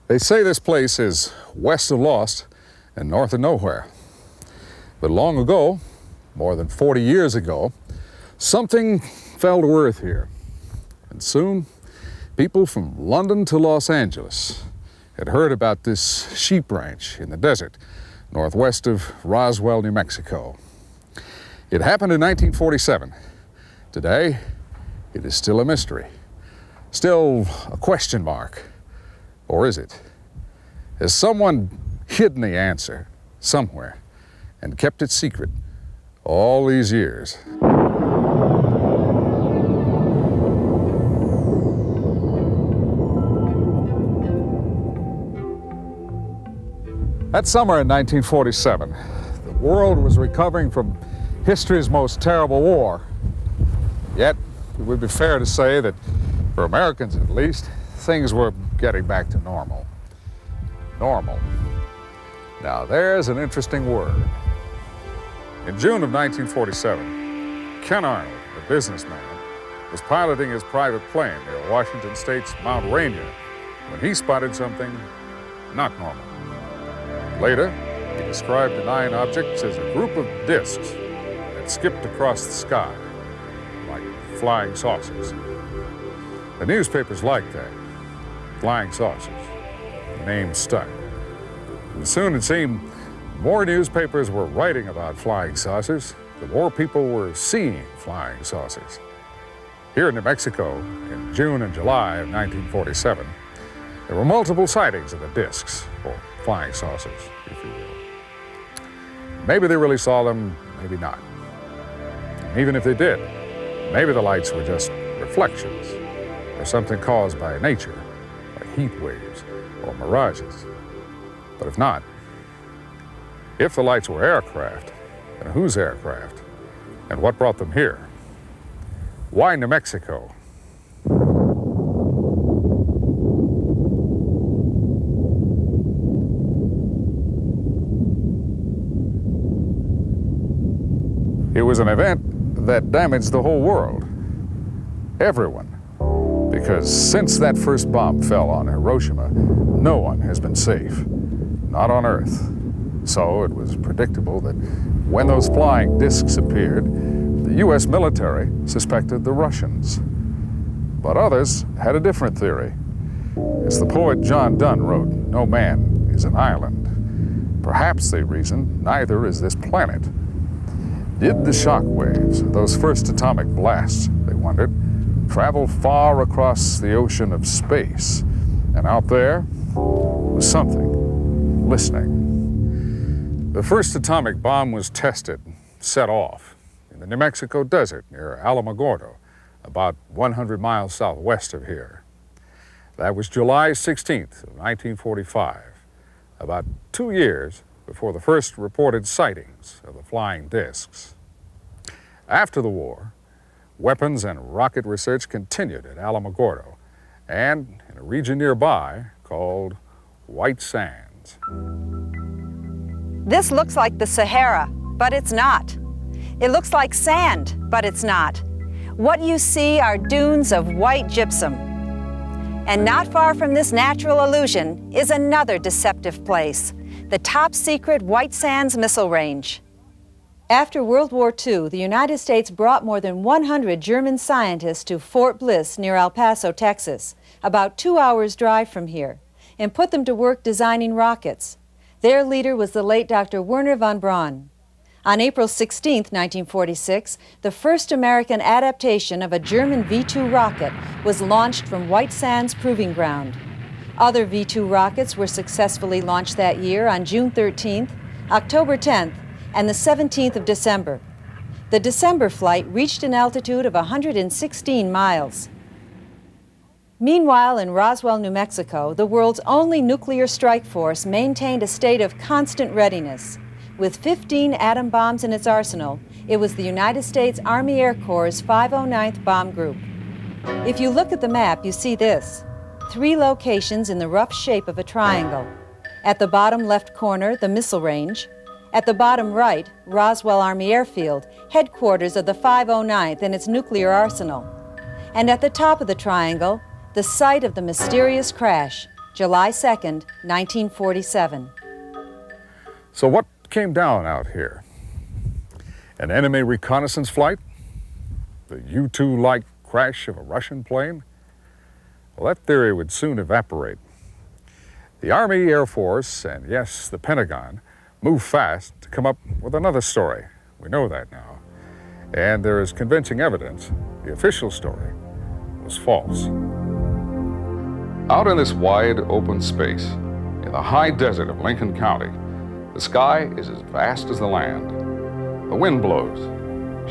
They say this place is west of Lost and north of nowhere. But long ago, more than 40 years ago, something fell to earth here. And soon, people from London to Los Angeles had heard about this sheep ranch in the desert northwest of Roswell, New Mexico. It happened in 1947. Today, it is still a mystery, still a question mark. Or is it? Has someone hidden the answer somewhere and kept it secret all these years? That summer in 1947, the world was recovering from history's most terrible war. Yet, it would be fair to say that, for Americans at least, things were getting back to normal. Normal. Now, there's an interesting word. In June of 1947, Ken Arnold, a businessman, was piloting his private plane near Washington State's Mount Rainier when he spotted something not normal. Later, he described the 9 objects as a group of discs that skipped across the sky like flying saucers. The newspapers liked that. Flying saucers. The name stuck. And soon it seemed more newspapers were writing about flying saucers, the more people were seeing flying saucers. Here in New Mexico, in June and July of 1947, there were multiple sightings of the discs, or flying saucers, if you will. Maybe they really saw them, maybe not. And even if they did, maybe the lights were just reflections, or something caused by nature, like heat waves or mirages. But if not, if the lights were aircraft, then whose aircraft? And what brought them here? Why New Mexico? It was an event that damaged the whole world. Everyone. Because since that first bomb fell on Hiroshima, no one has been safe. Not on Earth. So it was predictable that when those flying discs appeared, the U.S. military suspected the Russians. But others had a different theory. As the poet John Donne wrote, "No man is an island." Perhaps, they reasoned, neither is this planet. Did the shock waves, those first atomic blasts, they wondered, travel far across the ocean of space? And out there was something listening. The first atomic bomb was tested, set off, in the New Mexico desert near Alamogordo, about 100 miles southwest of here. That was July 16th of 1945, about 2 years before the first reported sightings of the flying discs. After the war, weapons and rocket research continued at Alamogordo and in a region nearby called White Sands. This looks like the Sahara, but it's not. It looks like sand, but it's not. What you see are dunes of white gypsum. And not far from this natural illusion is another deceptive place, the top-secret White Sands Missile Range. After World War II, the United States brought more than 100 German scientists to Fort Bliss near El Paso, Texas, about 2 hours' drive from here, and put them to work designing rockets. Their leader was the late Dr. Wernher von Braun. On April 16, 1946, the first American adaptation of a German V-2 rocket was launched from White Sands Proving Ground. Other V-2 rockets were successfully launched that year on June 13th, October 10th, and the 17th of December. The December flight reached an altitude of 116 miles. Meanwhile, in Roswell, New Mexico, the world's only nuclear strike force maintained a state of constant readiness. With 15 atom bombs in its arsenal, it was the United States Army Air Corps' 509th Bomb Group. If you look at the map, you see this: 3 locations in the rough shape of a triangle. At the bottom left corner, the missile range. At the bottom right, Roswell Army Airfield, headquarters of the 509th and its nuclear arsenal. And at the top of the triangle, the site of the mysterious crash, July 2nd, 1947. So what came down out here? An enemy reconnaissance flight? The U-2-like crash of a Russian plane? Well, that theory would soon evaporate. The Army, Air Force, and yes, the Pentagon moved fast to come up with another story. We know that now. And there is convincing evidence the official story was false. Out in this wide open space, in the high desert of Lincoln County, the sky is as vast as the land. The wind blows,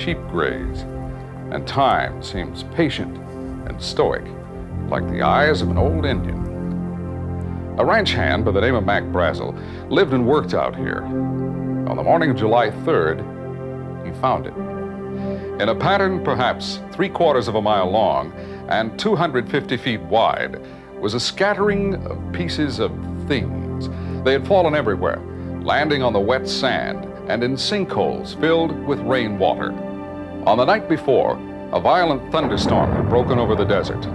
sheep graze, and time seems patient and stoic, like the eyes of an old Indian. A ranch hand by the name of Mac Brazel lived and worked out here. On the morning of July 3rd, he found it. In a pattern perhaps 3/4 of a mile long and 250 feet wide was a scattering of pieces of things. They had fallen everywhere, landing on the wet sand and in sinkholes filled with rainwater. On the night before, a violent thunderstorm had broken over the desert.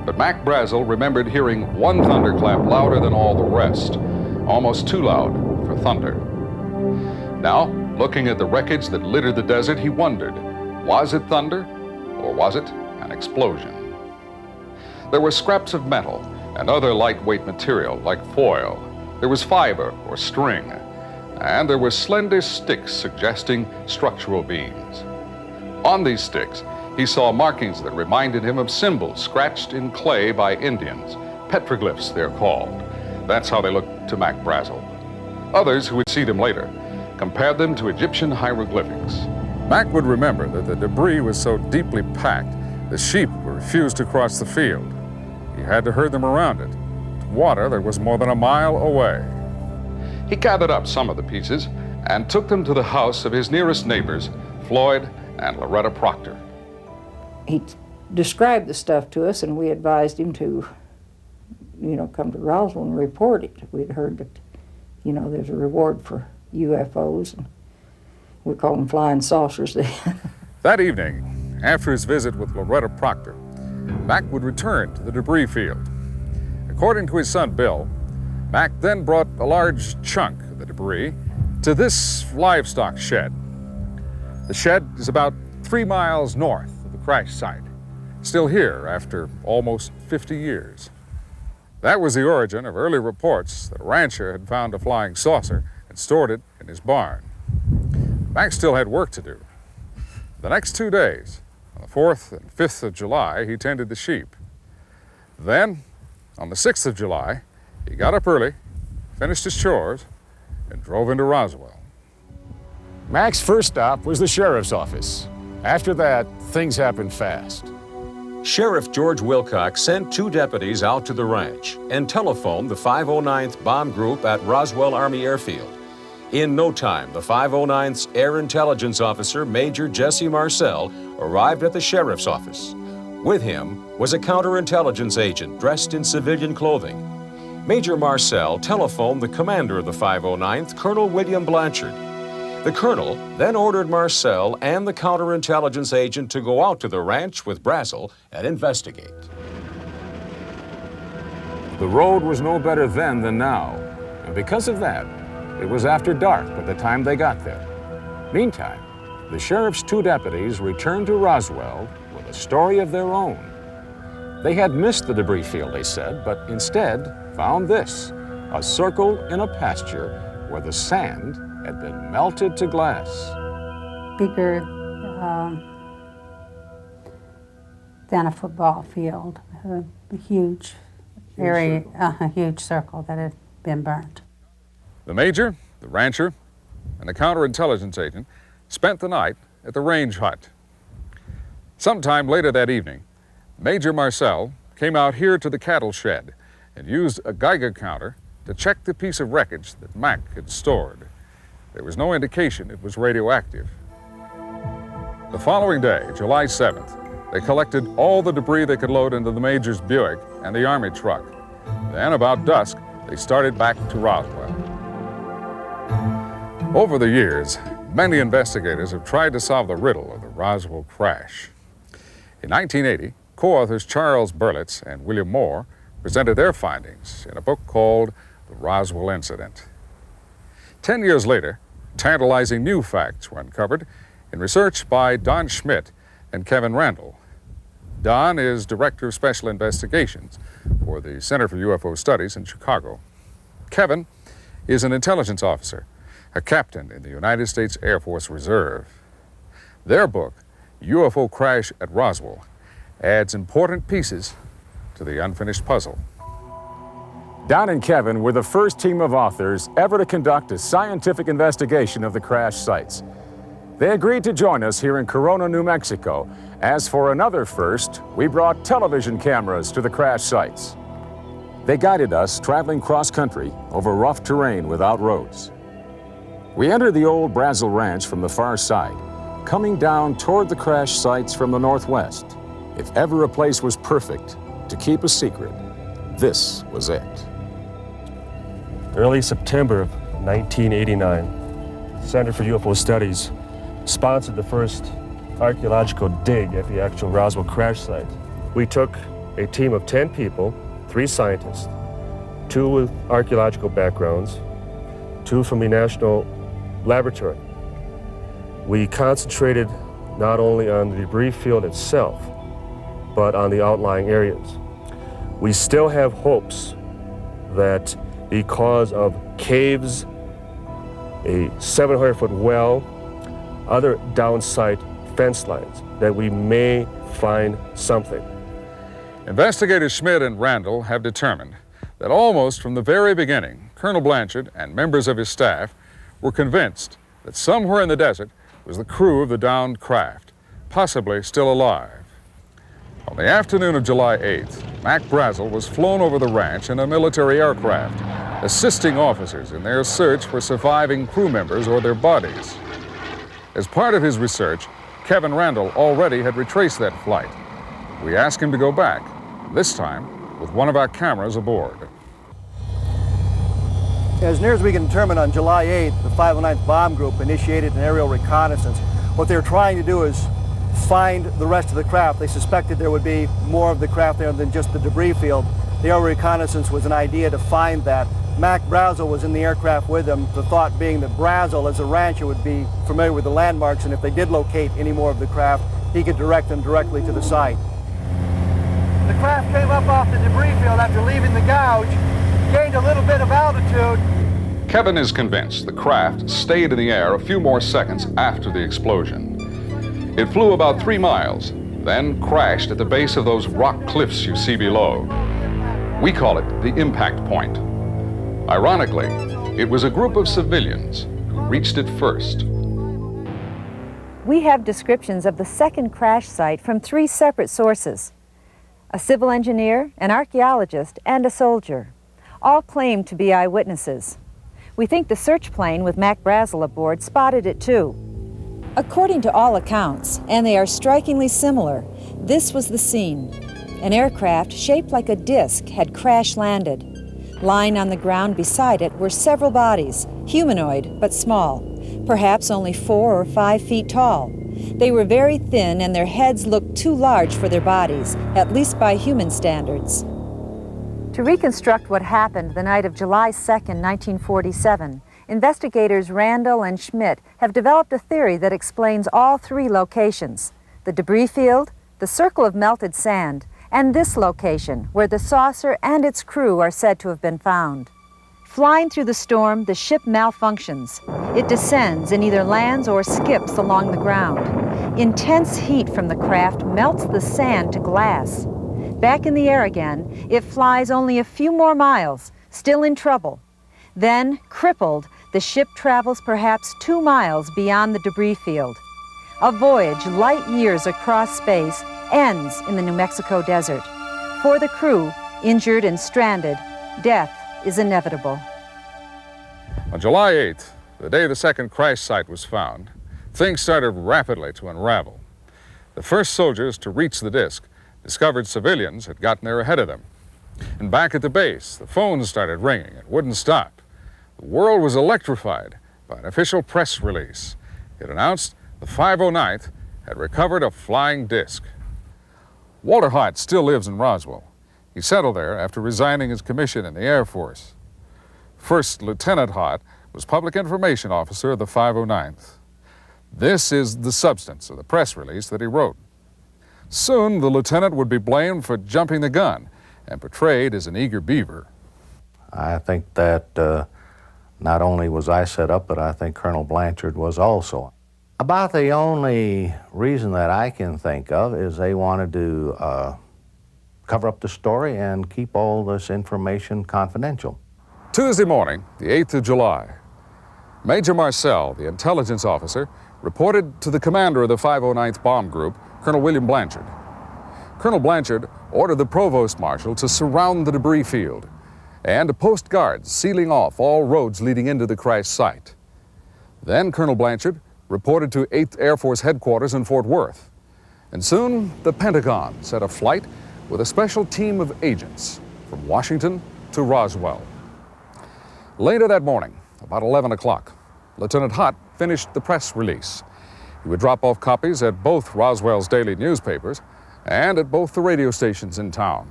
But Mac Brazel remembered hearing one thunderclap louder than all the rest, almost too loud for thunder. Now, looking at the wreckage that littered the desert, he wondered, was it thunder or was it an explosion? There were scraps of metal and other lightweight material like foil. There was fiber or string, and there were slender sticks suggesting structural beams. On these sticks, he saw markings that reminded him of symbols scratched in clay by Indians. Petroglyphs, they're called. That's how they looked to Mac Brazel. Others who would see them later compared them to Egyptian hieroglyphics. Mac would remember that the debris was so deeply packed, the sheep would refuse to cross the field. He had to herd them around it, to water that was more than a mile away. He gathered up some of the pieces and took them to the house of his nearest neighbors, Floyd and Loretta Proctor. He described the stuff to us, and we advised him to, come to Roswell and report it. We'd heard that, there's a reward for UFOs, and we call them flying saucers then. That evening, after his visit with Loretta Proctor, Mac would return to the debris field. According to his son Bill, Mac then brought a large chunk of the debris to this livestock shed. The shed is about 3 miles north of the crash site, still here after almost 50 years. That was the origin of early reports that a rancher had found a flying saucer and stored it in his barn. Mac still had work to do. The next 2 days, on the 4th and 5th of July, he tended the sheep. Then, on the 6th of July, he got up early, finished his chores, and drove into Roswell. Mac's first stop was the sheriff's office. After that, things happened fast. Sheriff George Wilcox sent 2 deputies out to the ranch and telephoned the 509th Bomb Group at Roswell Army Airfield. In no time, the 509th's Air Intelligence Officer, Major Jesse Marcel, arrived at the sheriff's office. With him was a counterintelligence agent dressed in civilian clothing. Major Marcel telephoned the commander of the 509th, Colonel William Blanchard. The colonel then ordered Marcel and the counterintelligence agent to go out to the ranch with Brazel and investigate. The road was no better then than now, and because of that, it was after dark by the time they got there. Meantime, the sheriff's 2 deputies returned to Roswell with a story of their own. They had missed the debris field, they said, but instead found this, a circle in a pasture where the sand had been melted to glass. Bigger than a football field, a huge area, a huge circle that had been burnt. The major, the rancher, and the counterintelligence agent spent the night at the range hut. Sometime later that evening, Major Marcel came out here to the cattle shed and used a Geiger counter to check the piece of wreckage that Mac had stored. There was no indication it was radioactive. The following day, July 7th, they collected all the debris they could load into the Major's Buick and the Army truck. Then, about dusk, they started back to Roswell. Over the years, many investigators have tried to solve the riddle of the Roswell crash. In 1980, co-authors Charles Berlitz and William Moore presented their findings in a book called The Roswell Incident. 10 years later, tantalizing new facts were uncovered in research by Don Schmitt and Kevin Randle. Don is Director of Special Investigations for the Center for UFO Studies in Chicago. Kevin is an intelligence officer, a captain in the United States Air Force Reserve. Their book, UFO Crash at Roswell, adds important pieces to the unfinished puzzle. Don and Kevin were the first team of authors ever to conduct a scientific investigation of the crash sites. They agreed to join us here in Corona, New Mexico, as for another first, we brought television cameras to the crash sites. They guided us traveling cross-country over rough terrain without roads. We entered the old Randle Ranch from the far side, coming down toward the crash sites from the northwest. If ever a place was perfect to keep a secret, this was it. Early September of 1989, the Center for UFO Studies sponsored the first archaeological dig at the actual Roswell crash site. We took a team of 10 people, 3 scientists, 2 with archaeological backgrounds, 2 from the National Laboratory. We concentrated not only on the debris field itself, but on the outlying areas. We still have hopes that because of caves, a 700-foot well, other downside fence lines, that we may find something. Investigators Schmitt and Randle have determined that almost from the very beginning, Colonel Blanchard and members of his staff were convinced that somewhere in the desert was the crew of the downed craft, possibly still alive. On the afternoon of July 8th, Mac Brazel was flown over the ranch in a military aircraft, assisting officers in their search for surviving crew members or their bodies. As part of his research, Kevin Randle already had retraced that flight. We asked him to go back, this time with one of our cameras aboard. As near as we can determine, on July 8th, the 509th Bomb Group initiated an aerial reconnaissance. What they were trying to do is find the rest of the craft. They suspected there would be more of the craft there than just the debris field. The aerial reconnaissance was an idea to find that. Mac Brazel was in the aircraft with them, the thought being that Brazel, as a rancher, would be familiar with the landmarks, and if they did locate any more of the craft, he could direct them directly to the site. The craft came up off the debris field after leaving the gouge, gained a little bit of altitude. Kevin is convinced the craft stayed in the air a few more seconds after the explosion. It flew about 3 miles, then crashed at the base of those rock cliffs you see below. We call it the impact point. Ironically, it was a group of civilians who reached it first. We have descriptions of the second crash site from 3 separate sources. A civil engineer, an archaeologist, and a soldier. All claim to be eyewitnesses. We think the search plane with Mac Brazel aboard spotted it too. According to all accounts, and they are strikingly similar, this was the scene. An aircraft shaped like a disc had crash landed. Lying on the ground beside it were several bodies, humanoid but small, perhaps only 4 or 5 feet tall. They were very thin and their heads looked too large for their bodies, at least by human standards. To reconstruct what happened the night of July 2nd, 1947, investigators Randle and Schmitt have developed a theory that explains all 3 locations: the debris field, the circle of melted sand, and this location, where the saucer and its crew are said to have been found. Flying through the storm, the ship malfunctions. It descends and either lands or skips along the ground. Intense heat from the craft melts the sand to glass. Back in the air again, it flies only a few more miles, still in trouble. Then, crippled, the ship travels perhaps 2 miles beyond the debris field. A voyage light years across space ends in the New Mexico desert. For the crew, injured and stranded, death is inevitable. On July 8th, the day the second crash site was found, things started rapidly to unravel. The first soldiers to reach the disk discovered civilians had gotten there ahead of them. And back at the base, the phones started ringing and wouldn't stop. The world was electrified by an official press release. It announced the 509th had recovered a flying disc. Walter Hart still lives in Roswell. He settled there after resigning his commission in the Air Force. First Lieutenant Hott was Public Information Officer of the 509th. This is the substance of the press release that he wrote. Soon, the lieutenant would be blamed for jumping the gun and portrayed as an eager beaver. I think that not only was I set up, but I think Colonel Blanchard was also. About the only reason that I can think of is they wanted to cover up the story and keep all this information confidential. Tuesday morning, the 8th of July, Major Marcel, the intelligence officer, reported to the commander of the 509th Bomb Group, Colonel William Blanchard. Colonel Blanchard ordered the provost marshal to surround the debris field and to post guards sealing off all roads leading into the crash site. Then Colonel Blanchard reported to 8th Air Force headquarters in Fort Worth. And soon, the Pentagon set a flight with a special team of agents from Washington to Roswell. Later that morning, about 11 o'clock, Lieutenant Hott finished the press release. He would drop off copies at both Roswell's daily newspapers and at both the radio stations in town.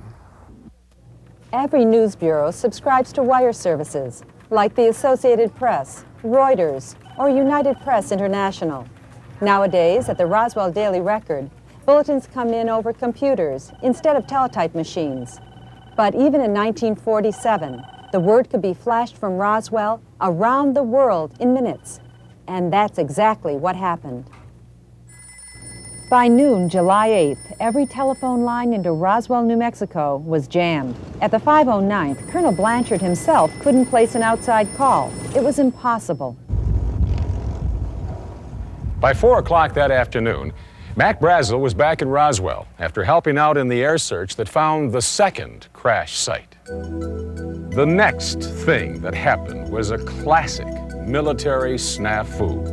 Every news bureau subscribes to wire services, like the Associated Press, Reuters, or United Press International. Nowadays, at the Roswell Daily Record, bulletins come in over computers instead of teletype machines. But even in 1947, the word could be flashed from Roswell around the world in minutes. And that's exactly what happened. By noon, July 8th, every telephone line into Roswell, New Mexico was jammed. At the 509th, Colonel Blanchard himself couldn't place an outside call. It was impossible. By 4 o'clock that afternoon, Mac Brazel was back in Roswell after helping out in the air search that found the second crash site. The next thing that happened was a classic military snafu.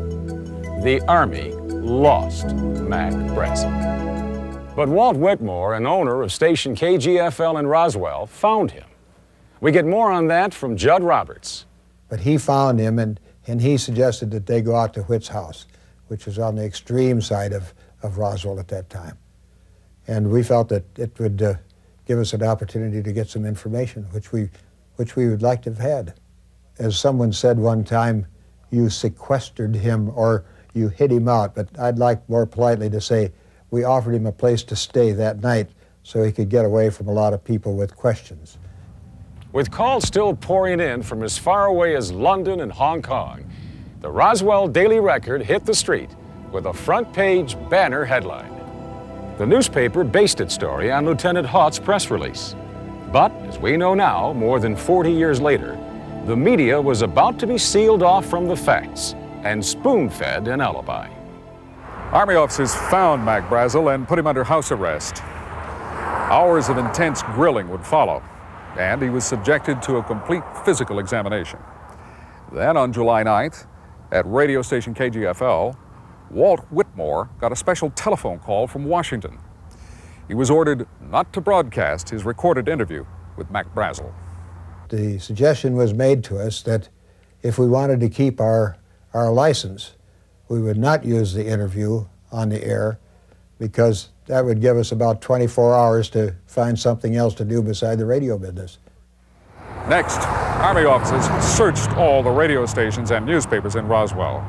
The Army lost Mac Brazel. But Walt Whitmore, an owner of station KGFL in Roswell, found him. We get more on that from Judd Roberts. But he found him, and he suggested that they go out to Whit's house, which was on the extreme side of Roswell at that time. And we felt that it would give us an opportunity to get some information, which we would like to have had. As someone said one time, you sequestered him or you hid him out, but I'd like more politely to say we offered him a place to stay that night so he could get away from a lot of people with questions. With calls still pouring in from as far away as London and Hong Kong, the Roswell Daily Record hit the street with a front-page banner headline. The newspaper based its story on Lieutenant Hott's press release. But, as we know now, more than 40 years later, the media was about to be sealed off from the facts and spoon-fed an alibi. Army officers found Mac Brazel and put him under house arrest. Hours of intense grilling would follow, and he was subjected to a complete physical examination. Then on July 9th, at radio station KGFL, Walt Whitmore got a special telephone call from Washington. He was ordered not to broadcast his recorded interview with Mac Brazel. The suggestion was made to us that if we wanted to keep our license, we would not use the interview on the air because that would give us about 24 hours to find something else to do beside the radio business. Next, Army officers searched all the radio stations and newspapers in Roswell.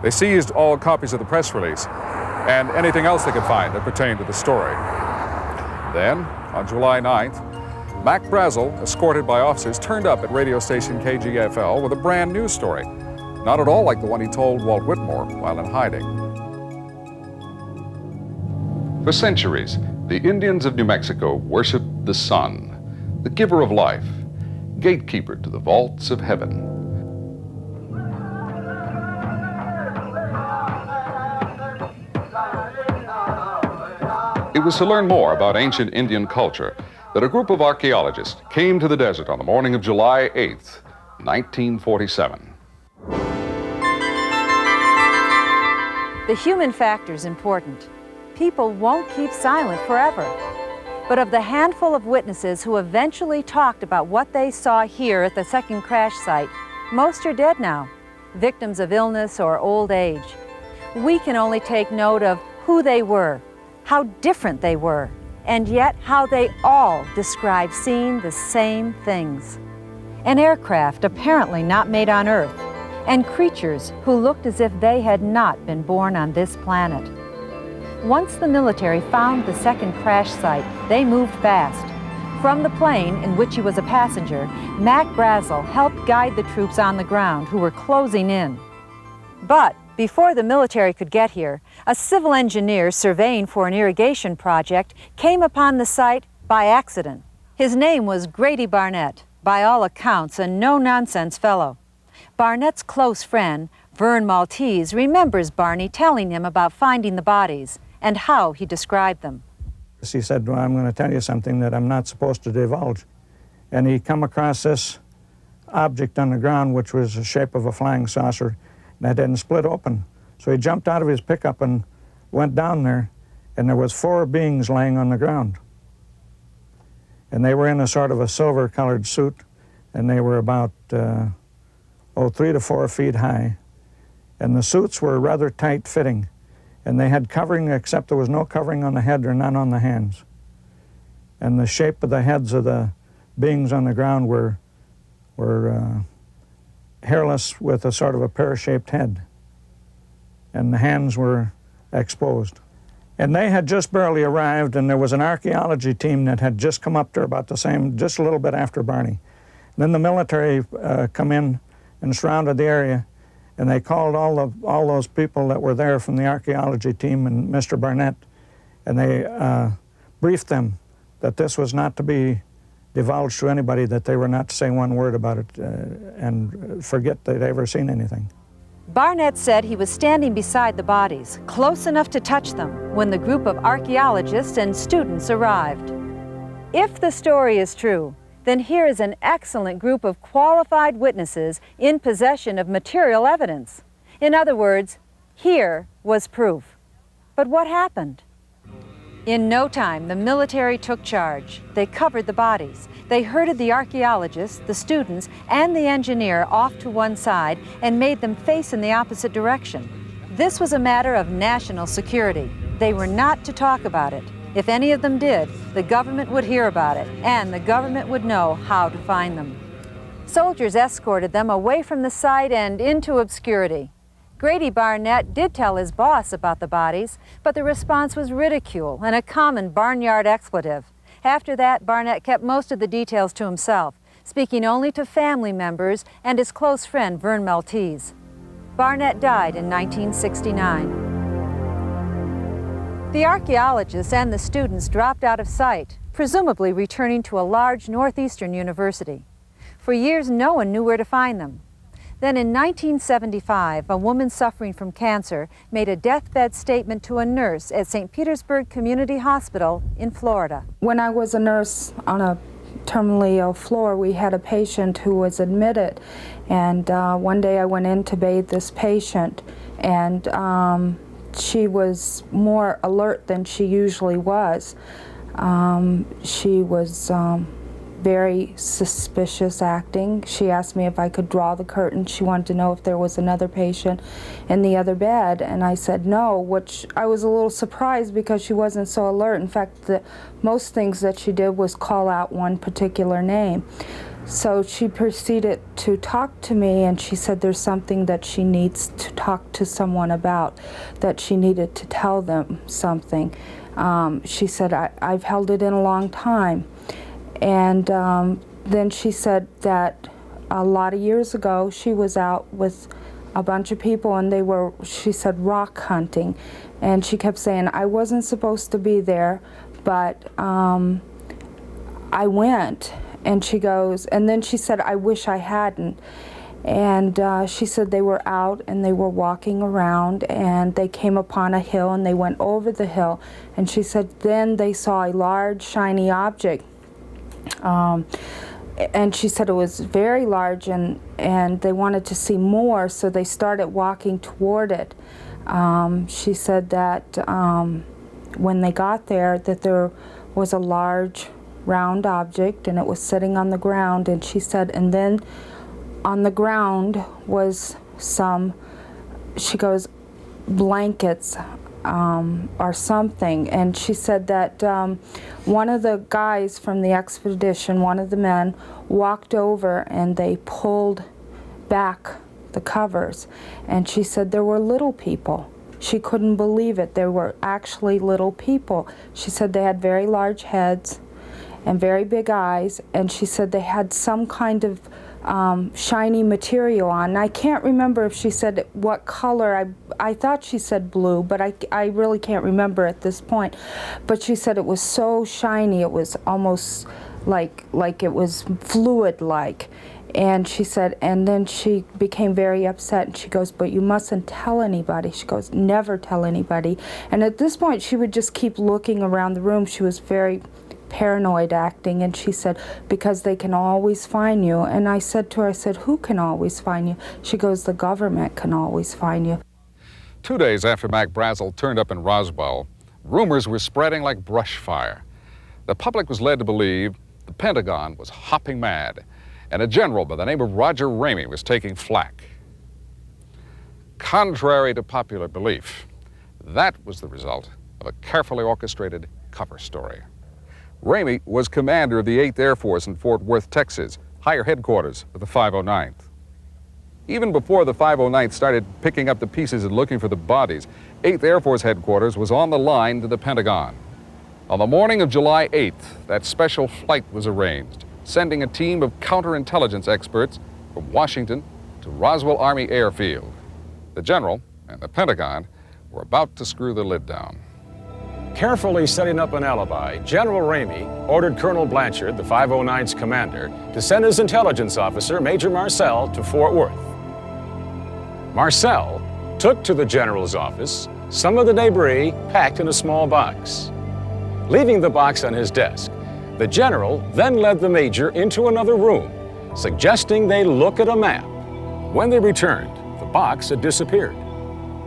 They seized all copies of the press release and anything else they could find that pertained to the story. Then, on July 9th, Mac Brazel, escorted by officers, turned up at radio station KGFL with a brand new story, not at all like the one he told Walt Whitmore while in hiding. For centuries, the Indians of New Mexico worshiped the sun, the giver of life, gatekeeper to the vaults of heaven. It was to learn more about ancient Indian culture that a group of archaeologists came to the desert on the morning of July 8th, 1947. The human factor is important. People won't keep silent forever. But of the handful of witnesses who eventually talked about what they saw here at the second crash site, most are dead now, victims of illness or old age. We can only take note of who they were, how different they were, and yet how they all describe seeing the same things. An aircraft apparently not made on Earth, and creatures who looked as if they had not been born on this planet. Once the military found the second crash site, they moved fast. From the plane, in which he was a passenger, Mac Brazel helped guide the troops on the ground who were closing in. But before the military could get here, a civil engineer surveying for an irrigation project came upon the site by accident. His name was Grady Barnett, by all accounts a no-nonsense fellow. Barnett's close friend, Vern Maltese, remembers Barney telling him about finding the bodies and how he described them. He said, well, I'm going to tell you something that I'm not supposed to divulge. And he come across this object on the ground, which was the shape of a flying saucer, and it didn't split open. So he jumped out of his pickup and went down there, and there was 4 beings laying on the ground. And they were in a sort of a silver-colored suit, and they were about 3 to 4 feet high. And the suits were rather tight-fitting, and they had covering, except there was no covering on the head or none on the hands. And the shape of the heads of the beings on the ground were hairless with a sort of a pear-shaped head, and the hands were exposed. And they had just barely arrived, and there was an archaeology team that had just come up there about the same, just a little bit after Barney. Then the military come in and surrounded the area, and they called all those people that were there from the archaeology team and Mr. Barnett, and they briefed them that this was not to be divulged to anybody, that they were not to say one word about it and forget they'd ever seen anything. Barnett said he was standing beside the bodies, close enough to touch them, when the group of archaeologists and students arrived. If the story is true, then here is an excellent group of qualified witnesses in possession of material evidence. In other words, here was proof. But what happened? In no time, the military took charge. They covered the bodies. They herded the archaeologists, the students, and the engineer off to one side and made them face in the opposite direction. This was a matter of national security. They were not to talk about it. If any of them did, the government would hear about it, and the government would know how to find them. Soldiers escorted them away from the site and into obscurity. Grady Barnett did tell his boss about the bodies, but the response was ridicule and a common barnyard expletive. After that, Barnett kept most of the details to himself, speaking only to family members and his close friend Vern Maltese. Barnett died in 1969. The archaeologists and the students dropped out of sight, presumably returning to a large northeastern university. For years, no one knew where to find them. Then in 1975, a woman suffering from cancer made a deathbed statement to a nurse at St. Petersburg Community Hospital in Florida. When I was a nurse on a terminally ill floor, we had a patient who was admitted, and one day I went in to bathe this patient, and she was more alert than she usually was. She was very suspicious acting. She asked me if I could draw the curtain. She wanted to know if there was another patient in the other bed, and I said no, which I was a little surprised because she wasn't so alert. In fact, the most things that she did was call out one particular name. So she proceeded to talk to me, and she said there's something that she needs to talk to someone about, that she needed to tell them something. She said, I've held it in a long time. And then she said that a lot of years ago she was out with a bunch of people, and they were, she said, rock hunting. And she kept saying, I wasn't supposed to be there, but I went. And she goes, and then she said, I wish I hadn't. And she said they were out and they were walking around, and they came upon a hill and they went over the hill. And she said then they saw a large shiny object. And she said it was very large, and they wanted to see more, so they started walking toward it. She said that when they got there, that there was a large round object, and it was sitting on the ground. And she said, and then on the ground was some, she goes, blankets. or something. And she said that one of the guys from the expedition, one of the men, walked over and they pulled back the covers. And she said there were little people. She couldn't believe it. There were actually little people. She said they had very large heads and very big eyes, and she said they had some kind of shiny material on. And I can't remember if she said what color. I thought she said blue, but I really can't remember at this point. But she said it was so shiny, it was almost like it was fluid-like. And she said, and then she became very upset, and she goes, but you mustn't tell anybody. She goes, never tell anybody. And at this point, she would just keep looking around the room. She was very paranoid acting, and she said, because they can always find you. And I said to her, I said, who can always find you? She goes, the government can always find you. 2 days after Mac Brazel turned up in Roswell, rumors were spreading like brush fire. The public was led to believe the Pentagon was hopping mad, and a general by the name of Roger Ramey was taking flack. Contrary to popular belief, that was the result of a carefully orchestrated cover story. Ramey was commander of the 8th Air Force in Fort Worth, Texas, higher headquarters of the 509th. Even before the 509th started picking up the pieces and looking for the bodies, 8th Air Force headquarters was on the line to the Pentagon. On the morning of July 8th, that special flight was arranged, sending a team of counterintelligence experts from Washington to Roswell Army Airfield. The general and the Pentagon were about to screw the lid down. Carefully setting up an alibi, General Ramey ordered Colonel Blanchard, the 509th's commander, to send his intelligence officer, Major Marcel, to Fort Worth. Marcel took to the general's office some of the debris packed in a small box. Leaving the box on his desk, the general then led the major into another room, suggesting they look at a map. When they returned, the box had disappeared.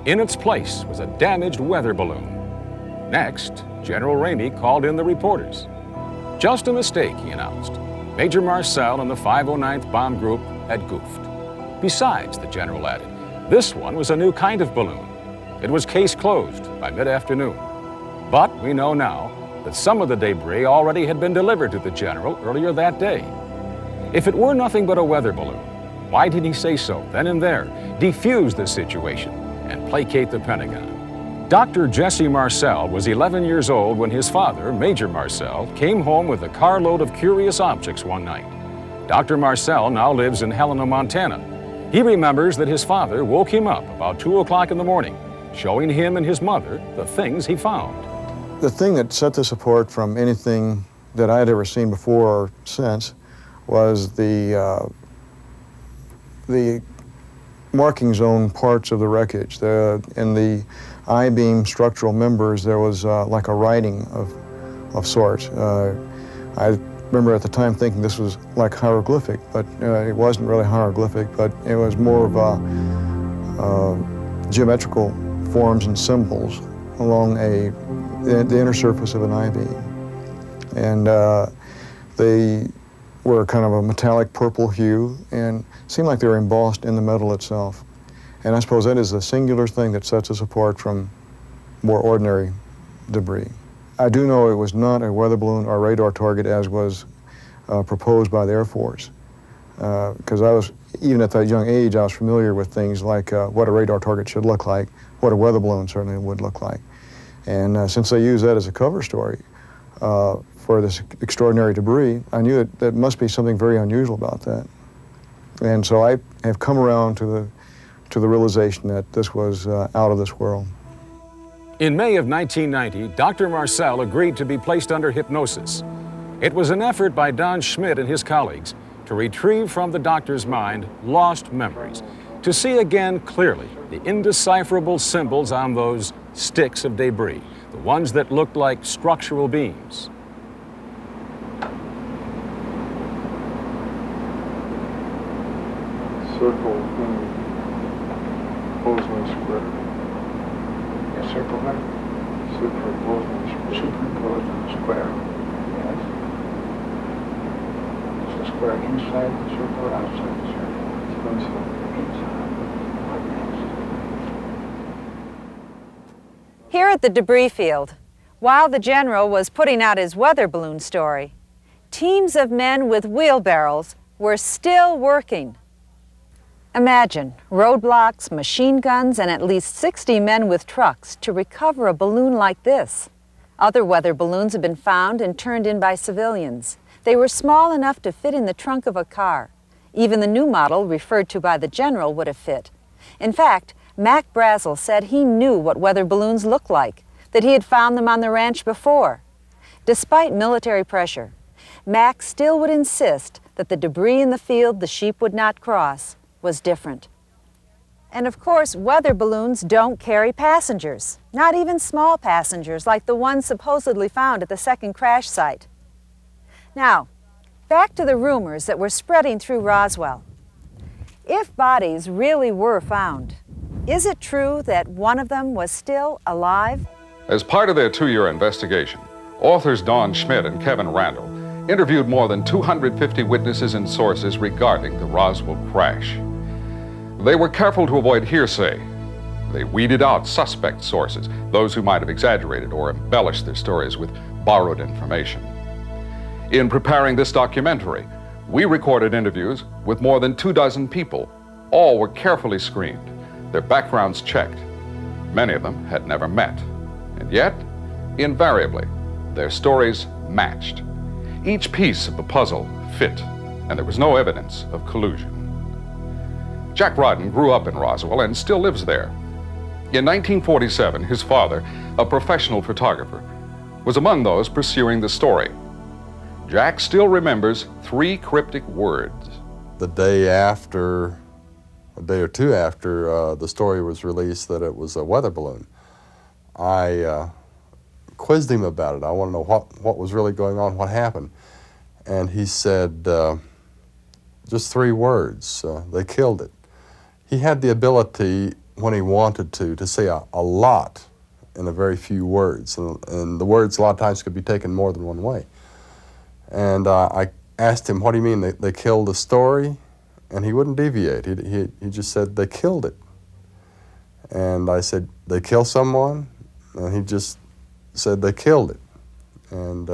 In its place was a damaged weather balloon. Next, General Ramey called in the reporters. Just a mistake, he announced. Major Marcel and the 509th Bomb Group had goofed. Besides, the general added, this one was a new kind of balloon. It was case closed by mid-afternoon. But we know now that some of the debris already had been delivered to the general earlier that day. If it were nothing but a weather balloon, why did he say so then and there, defuse the situation, and placate the Pentagon? Dr. Jesse Marcel was 11 years old when his father, Major Marcel, came home with a carload of curious objects one night. Dr. Marcel now lives in Helena, Montana. He remembers that his father woke him up about 2 o'clock in the morning, showing him and his mother the things he found. The thing that set this apart from anything that I had ever seen before or since was the marking zone parts of the wreckage. In the I-beam structural members, there was like a writing of sorts. I remember at the time thinking this was like hieroglyphic, but it wasn't really hieroglyphic, but it was more of geometrical forms and symbols along the inner surface of an I-beam. And they were kind of a metallic purple hue and seemed like they were embossed in the metal itself. And I suppose that is the singular thing that sets us apart from more ordinary debris. I do know it was not a weather balloon or radar target as was proposed by the Air Force. Because even at that young age, I was familiar with things like what a radar target should look like, what a weather balloon certainly would look like. And since they used that as a cover story for this extraordinary debris, I knew that there must be something very unusual about that. And so I have come around to the realization that this was out of this world. In May of 1990, Dr. Marcel agreed to be placed under hypnosis. It was an effort by Don Schmitt and his colleagues to retrieve from the doctor's mind lost memories, to see again clearly the indecipherable symbols on those sticks of debris, the ones that looked like structural beams. Circle in Boson Square. A circle there? Superimposed on the square. Yes. Is the square inside the circle or outside the circle? It's inside. Here at at the debris field, while the general was putting out his weather balloon story, teams of men with wheelbarrows were still working. Imagine roadblocks, machine guns, and at least 60 men with trucks to recover a balloon like this. Other weather balloons have been found and turned in by civilians. They were small enough to fit in the trunk of a car. Even the new model referred to by the general would have fit. In fact, Mac Brazel said he knew what weather balloons looked like, that he had found them on the ranch before. Despite military pressure, Mac still would insist that the debris in the field the sheep would not cross was different. And of course, weather balloons don't carry passengers, not even small passengers like the ones supposedly found at the second crash site. Now, back to the rumors that were spreading through Roswell. If bodies really were found, is it true that one of them was still alive? As part of their 2-year investigation, authors Dawn Schmitt and Kevin Randle interviewed more than 250 witnesses and sources regarding the Roswell crash. They were careful to avoid hearsay. They weeded out suspect sources, those who might have exaggerated or embellished their stories with borrowed information. In preparing this documentary, we recorded interviews with more than 24 people. All were carefully screened, their backgrounds checked. Many of them had never met, and yet, invariably, their stories matched. Each piece of the puzzle fit, and there was no evidence of collusion. Jack Rodden grew up in Roswell and still lives there. In 1947, his father, a professional photographer, was among those pursuing the story. Jack still remembers 3 cryptic words. The day after, a day or two after the story was released that it was a weather balloon, I quizzed him about it. I want to know what was really going on, what happened. And he said, just 3 words, they killed it. He had the ability, when he wanted to say a lot in a very few words. And the words a lot of times could be taken more than one way. And I asked him, what do you mean, they killed the story? And he wouldn't deviate. He just said, they killed it. And I said, they kill someone? And he just said, they killed it. And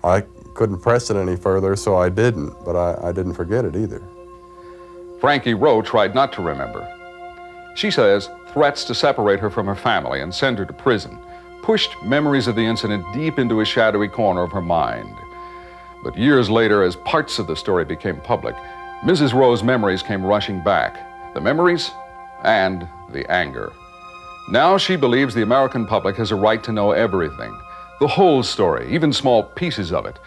I couldn't press it any further, so I didn't, but I didn't forget it either. Frankie Rowe tried not to remember. She says threats to separate her from her family and send her to prison pushed memories of the incident deep into a shadowy corner of her mind. But years later, as parts of the story became public, Mrs. Rowe's memories came rushing back. The memories and the anger. Now she believes the American public has a right to know everything, the whole story, even small pieces of it,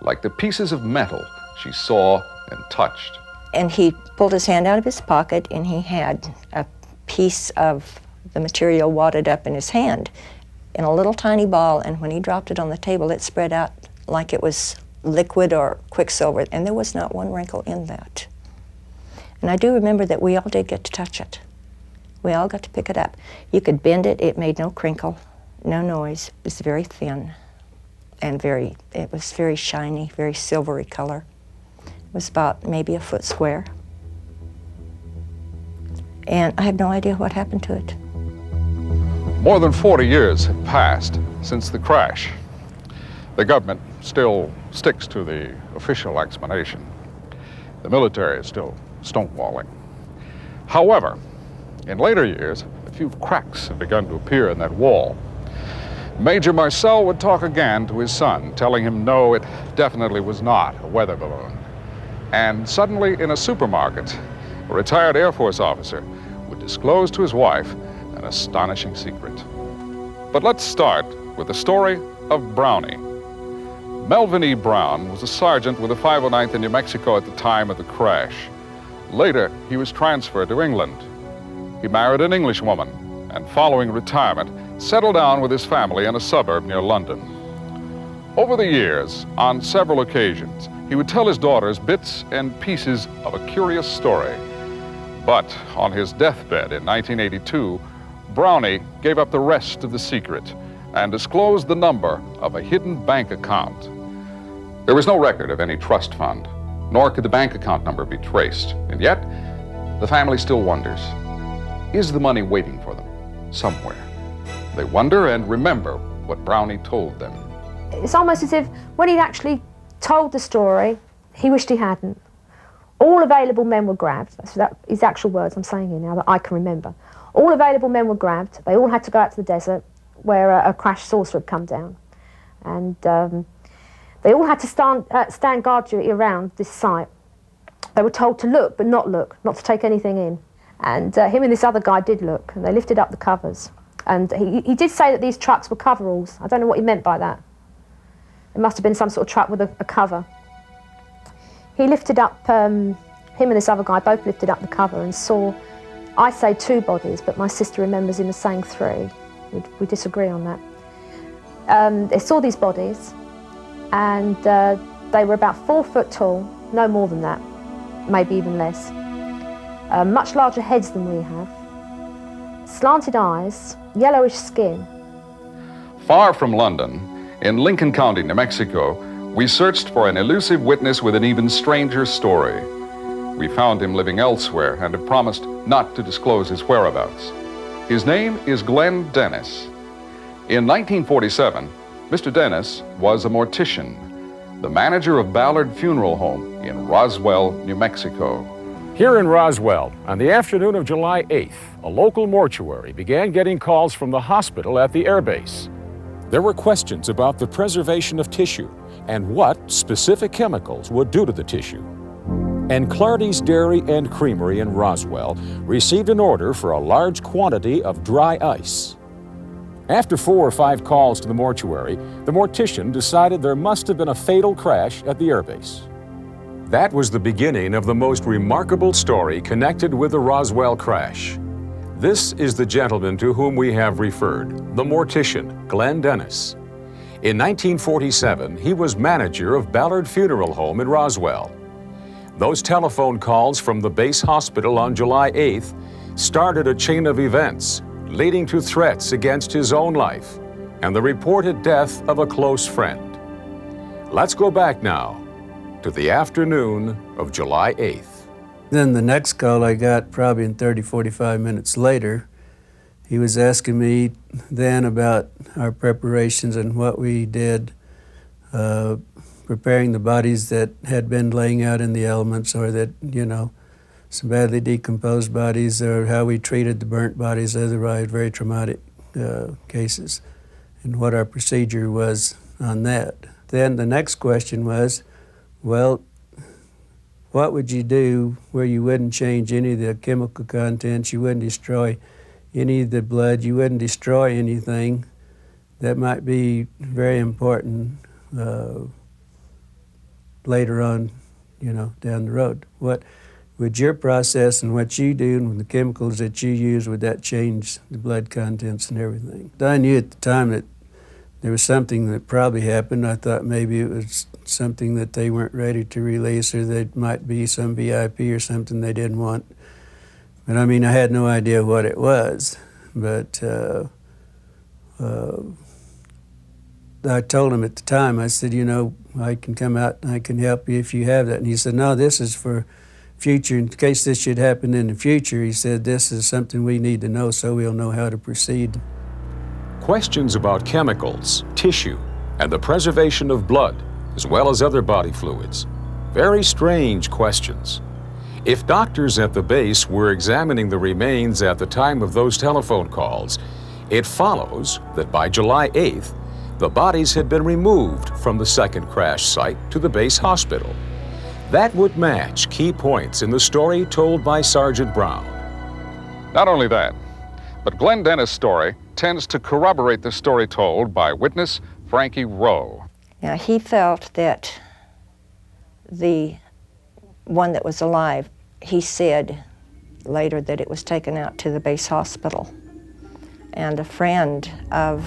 like the pieces of metal she saw and touched. And he pulled his hand out of his pocket and he had a piece of the material wadded up in his hand in a little tiny ball, and when he dropped it on the table, it spread out like it was liquid or quicksilver, and there was not one wrinkle in that. And I do remember that we all did get to touch it. We all got to pick it up. You could bend it, it made no crinkle, no noise. It was very thin and it was very shiny, very silvery color. It was about maybe a foot square. And I have no idea what happened to it. More than 40 years have passed since the crash. The government still sticks to the official explanation. The military is still stonewalling. However, in later years, a few cracks have begun to appear in that wall. Major Marcel would talk again to his son, telling him no, it definitely was not a weather balloon. And suddenly, in a supermarket, a retired Air Force officer would disclose to his wife an astonishing secret. But let's start with the story of Brownie. Melvin E. Brown was a sergeant with the 509th in New Mexico at the time of the crash. Later, he was transferred to England. He married an English woman, and following retirement, settled down with his family in a suburb near London. Over the years, on several occasions, he would tell his daughters bits and pieces of a curious story. But on his deathbed in 1982, Brownie gave up the rest of the secret and disclosed the number of a hidden bank account. There was no record of any trust fund, nor could the bank account number be traced. And yet, the family still wonders, is the money waiting for them somewhere? They wonder and remember what Brownie told them. It's almost as if when he'd actually told the story, he wished he hadn't. All available men were grabbed. That's his actual words I'm saying here now that I can remember. All available men were grabbed. They all had to go out to the desert where a crashed saucer had come down. And they all had to stand guard duty around this site. They were told to look, but not look, not to take anything in. And him and this other guy did look, and they lifted up the covers. And he did say that these trucks were coveralls. I don't know what he meant by that. It must have been some sort of truck with a cover. He lifted up, him and this other guy both lifted up the cover and saw, I say 2 bodies, but my sister remembers him as saying 3. We disagree on that. They saw these bodies, and they were about 4 foot tall, no more than that, maybe even less. Much larger heads than we have, slanted eyes, yellowish skin. Far from London, in Lincoln County, New Mexico, we searched for an elusive witness with an even stranger story. We found him living elsewhere and have promised not to disclose his whereabouts. His name is Glenn Dennis. In 1947, Mr. Dennis was a mortician, the manager of Ballard Funeral Home in Roswell, New Mexico. Here in Roswell, on the afternoon of July 8th, a local mortuary began getting calls from the hospital at the airbase. There were questions about the preservation of tissue and what specific chemicals would do to the tissue. And Clardy's Dairy and Creamery in Roswell received an order for a large quantity of dry ice. After 4 or 5 calls to the mortuary, the mortician decided there must have been a fatal crash at the airbase. That was the beginning of the most remarkable story connected with the Roswell crash. This is the gentleman to whom we have referred, the mortician, Glenn Dennis. In 1947, he was manager of Ballard Funeral Home in Roswell. Those telephone calls from the base hospital on July 8th started a chain of events leading to threats against his own life and the reported death of a close friend. Let's go back now to the afternoon of July 8th. Then the next call I got probably in 30, 45 minutes later, he was asking me then about our preparations and what we did preparing the bodies that had been laying out in the elements, or that, you know, some badly decomposed bodies, or how we treated the burnt bodies, otherwise very traumatic cases, and what our procedure was on that. Then the next question was, well, what would you do where you wouldn't change any of the chemical contents, you wouldn't destroy any of the blood, you wouldn't destroy anything that might be very important later on, you know, down the road? What would your process and what you do and the chemicals that you use, would that change the blood contents and everything? I knew at the time that there was something that probably happened. I thought maybe it was something that they weren't ready to release, or that might be some VIP or something they didn't want. But I mean, I had no idea what it was. But I told him at the time, I said, you know, I can come out and I can help you if you have that. And he said, no, this is for future, in case this should happen in the future. He said, this is something we need to know so we'll know how to proceed. Questions about chemicals, tissue, and the preservation of blood, as well as other body fluids. Very strange questions. If doctors at the base were examining the remains at the time of those telephone calls, it follows that by July 8th, the bodies had been removed from the second crash site to the base hospital. That would match key points in the story told by Sergeant Brown. Not only that, but Glenn Dennis' story tends to corroborate the story told by witness Frankie Rowe. Now, he felt that the one that was alive, he said later that it was taken out to the base hospital. And a friend of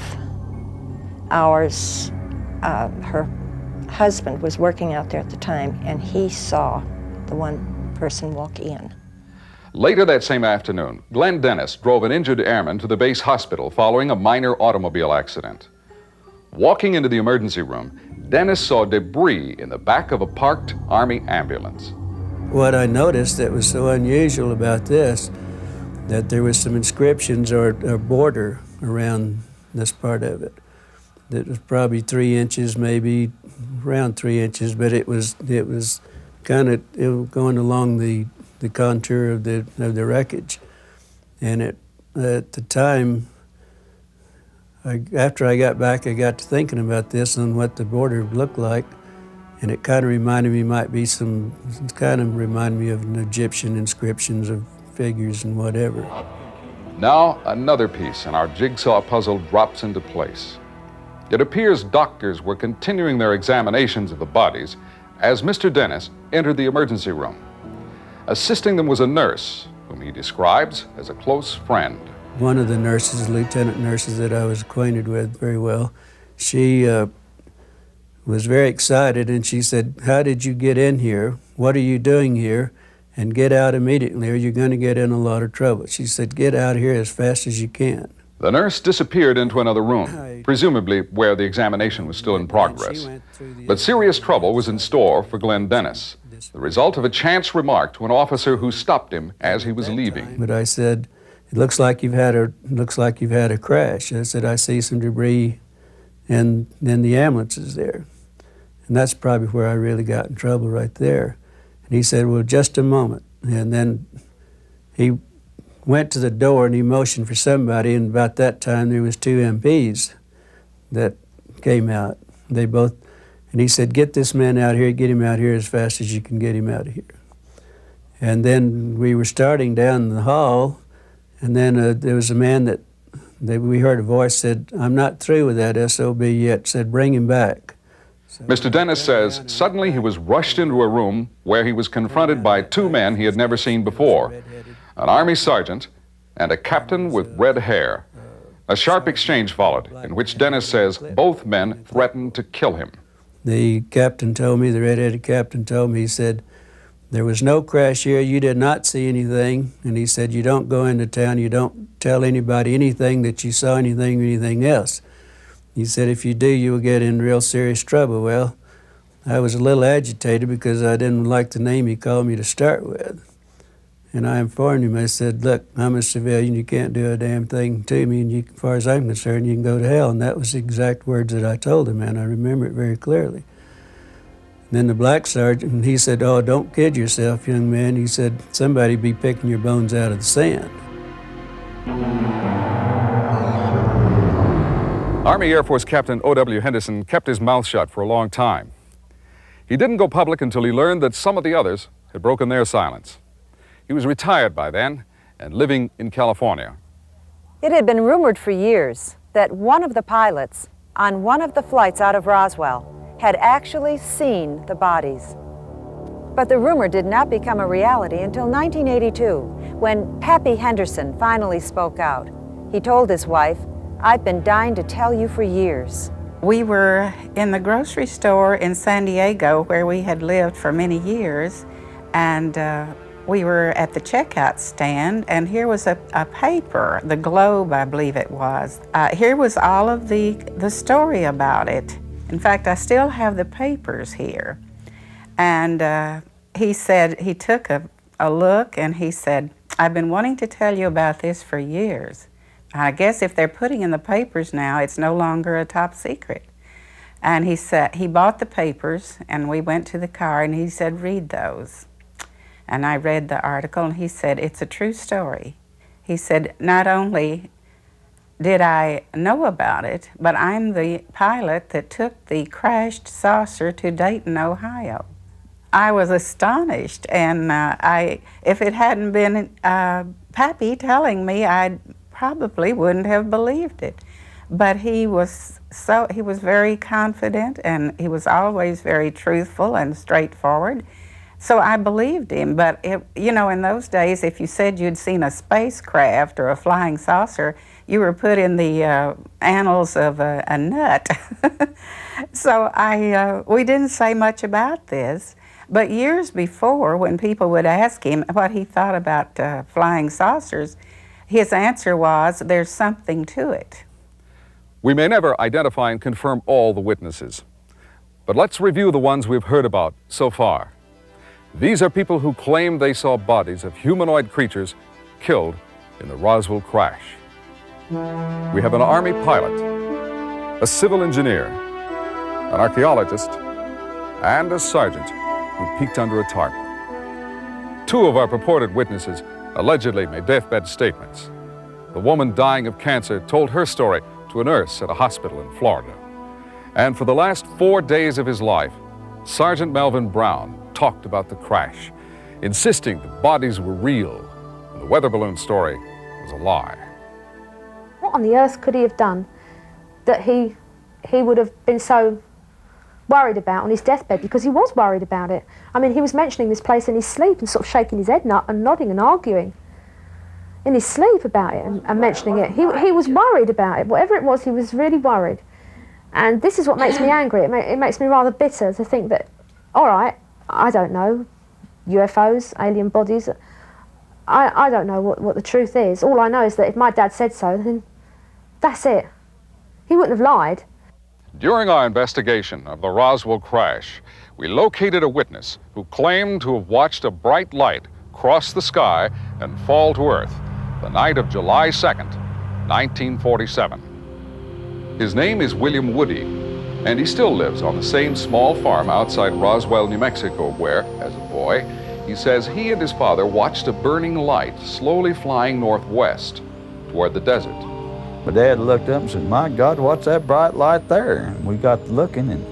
ours, her husband was working out there at the time, and he saw the one person walk in. Later that same afternoon, Glenn Dennis drove an injured airman to the base hospital following a minor automobile accident. Walking into the emergency room, Dennis saw debris in the back of a parked Army ambulance. What I noticed that was so unusual about this, that there was some inscriptions or border around this part of it. It was probably 3 inches, maybe around 3 inches, but it was kind of going along the contour of the wreckage. And at the time, after I got back, I got to thinking about this and what the border looked like, and it kind of reminded me of an Egyptian inscriptions of figures and whatever. Now another piece in our jigsaw puzzle drops into place. It appears doctors were continuing their examinations of the bodies as Mr. Dennis entered the emergency room. Assisting them was a nurse, whom he describes as a close friend. One of the nurses, lieutenant nurses that I was acquainted with very well, she was very excited, and she said, "How did you get in here? What are you doing here? And get out immediately or you're going to get in a lot of trouble." She said, "Get out of here as fast as you can." The nurse disappeared into another room, presumably where the examination was still in progress. But serious trouble was in store for Glenn Dennis, the result of a chance remark to an officer who stopped him as he was leaving. But I said, "It looks like you've had a crash." I said, "I see some debris and then the ambulance is there." And that's probably where I really got in trouble right there. And he said, "Well, just a moment." And then he went to the door and he motioned for somebody, and about that time there was 2 MPs that came out. And he said, "Get this man out here, get him out here as fast as you can get him out of here." And then we were starting down the hall, and then there was a man that we heard a voice said, "I'm not through with that SOB yet," said, "Bring him back." Mr. Dennis says suddenly he was rushed into a room where he was confronted by 2 men he had never seen before, an Army sergeant and a captain with red hair. A sharp exchange followed, in which Dennis says both men threatened to kill him. The captain told me, the red-headed captain told me, he said, "There was no crash here, you did not see anything," and he said, "You don't go into town, you don't tell anybody anything that you saw anything or anything else." He said, "If you do, you will get in real serious trouble." Well, I was a little agitated because I didn't like the name he called me to start with. And I informed him, I said, "Look, I'm a civilian, you can't do a damn thing to me, and as far as I'm concerned, you can go to hell." And that was the exact words that I told him, and I remember it very clearly. And then the black sergeant, he said, "Oh, don't kid yourself, young man." He said, "Somebody be picking your bones out of the sand." Army Air Force Captain O.W. Henderson kept his mouth shut for a long time. He didn't go public until he learned that some of the others had broken their silence. He was retired by then and living in California. It had been rumored for years that one of the pilots on one of the flights out of Roswell had actually seen the bodies. But the rumor did not become a reality until 1982, when Pappy Henderson finally spoke out. He told his wife, "I've been dying to tell you for years." We were in the grocery store in San Diego where we had lived for many years, and we were at the checkout stand, and here was a paper, the Globe, I believe it was. Here was all of the story about it. In fact, I still have the papers here. And he said, he took a look and he said, "I've been wanting to tell you about this for years. I guess if they're putting in the papers now, it's no longer a top secret." And he said, he bought the papers, and we went to the car, and he said, "Read those." And I read the article, and he said, "It's a true story." He said, "Not only did I know about it, but I'm the pilot that took the crashed saucer to Dayton, Ohio." I was astonished, and if it hadn't been Pappy telling me, I probably wouldn't have believed it. But he was very confident, and he was always very truthful and straightforward. So I believed him, but in those days, if you said you'd seen a spacecraft or a flying saucer, you were put in the annals of a nut. So we didn't say much about this, but years before, when people would ask him what he thought about flying saucers, his answer was, "There's something to it." We may never identify and confirm all the witnesses, but let's review the ones we've heard about so far. These are people who claim they saw bodies of humanoid creatures killed in the Roswell crash. We have an Army pilot, a civil engineer, an archaeologist, and a sergeant who peeked under a tarp. Two of our purported witnesses allegedly made deathbed statements. The woman dying of cancer told her story to a nurse at a hospital in Florida. And for the last 4 days of his life, Sergeant Melvin Brown talked about the crash, insisting the bodies were real and the weather balloon story was a lie. What on the earth could he have done that he would have been so worried about on his deathbed? Because he was worried about it. I mean, he was mentioning this place in his sleep and sort of shaking his head and nodding and arguing in his sleep about it and mentioning it. He was worried about it. Whatever it was, he was really worried. And this is what makes me angry. It makes me rather bitter to think that, all right, I don't know, UFOs, alien bodies, I don't know what the truth is. All I know is that if my dad said so, then that's it. He wouldn't have lied. During our investigation of the Roswell crash, we located a witness who claimed to have watched a bright light cross the sky and fall to Earth the night of July 2nd, 1947. His name is William Woody, and he still lives on the same small farm outside Roswell, New Mexico, where, as a boy, he says he and his father watched a burning light slowly flying northwest toward the desert. My dad looked up and said, "My God, what's that bright light there?" And we got to looking, and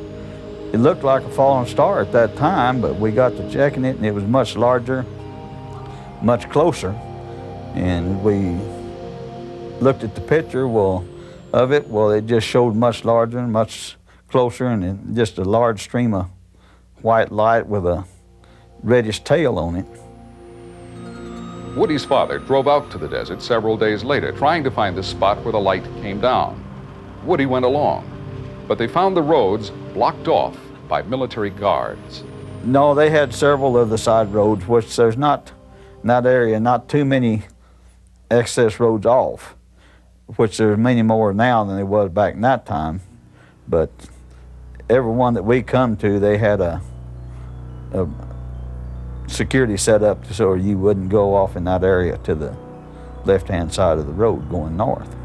it looked like a falling star at that time, but we got to checking it, and it was much larger, much closer. And we looked at the picture of it. Well, it just showed much larger and much closer, and just a large stream of white light with a reddish tail on it. Woody's father drove out to the desert several days later, trying to find the spot where the light came down. Woody went along, but they found the roads blocked off by military guards. No, they had several of the side roads, which there's not, in that area, not too many access roads off, which there's many more now than there was back in that time. But every one that we come to, they had a security set up so you wouldn't go off in that area to the left-hand side of the road going north.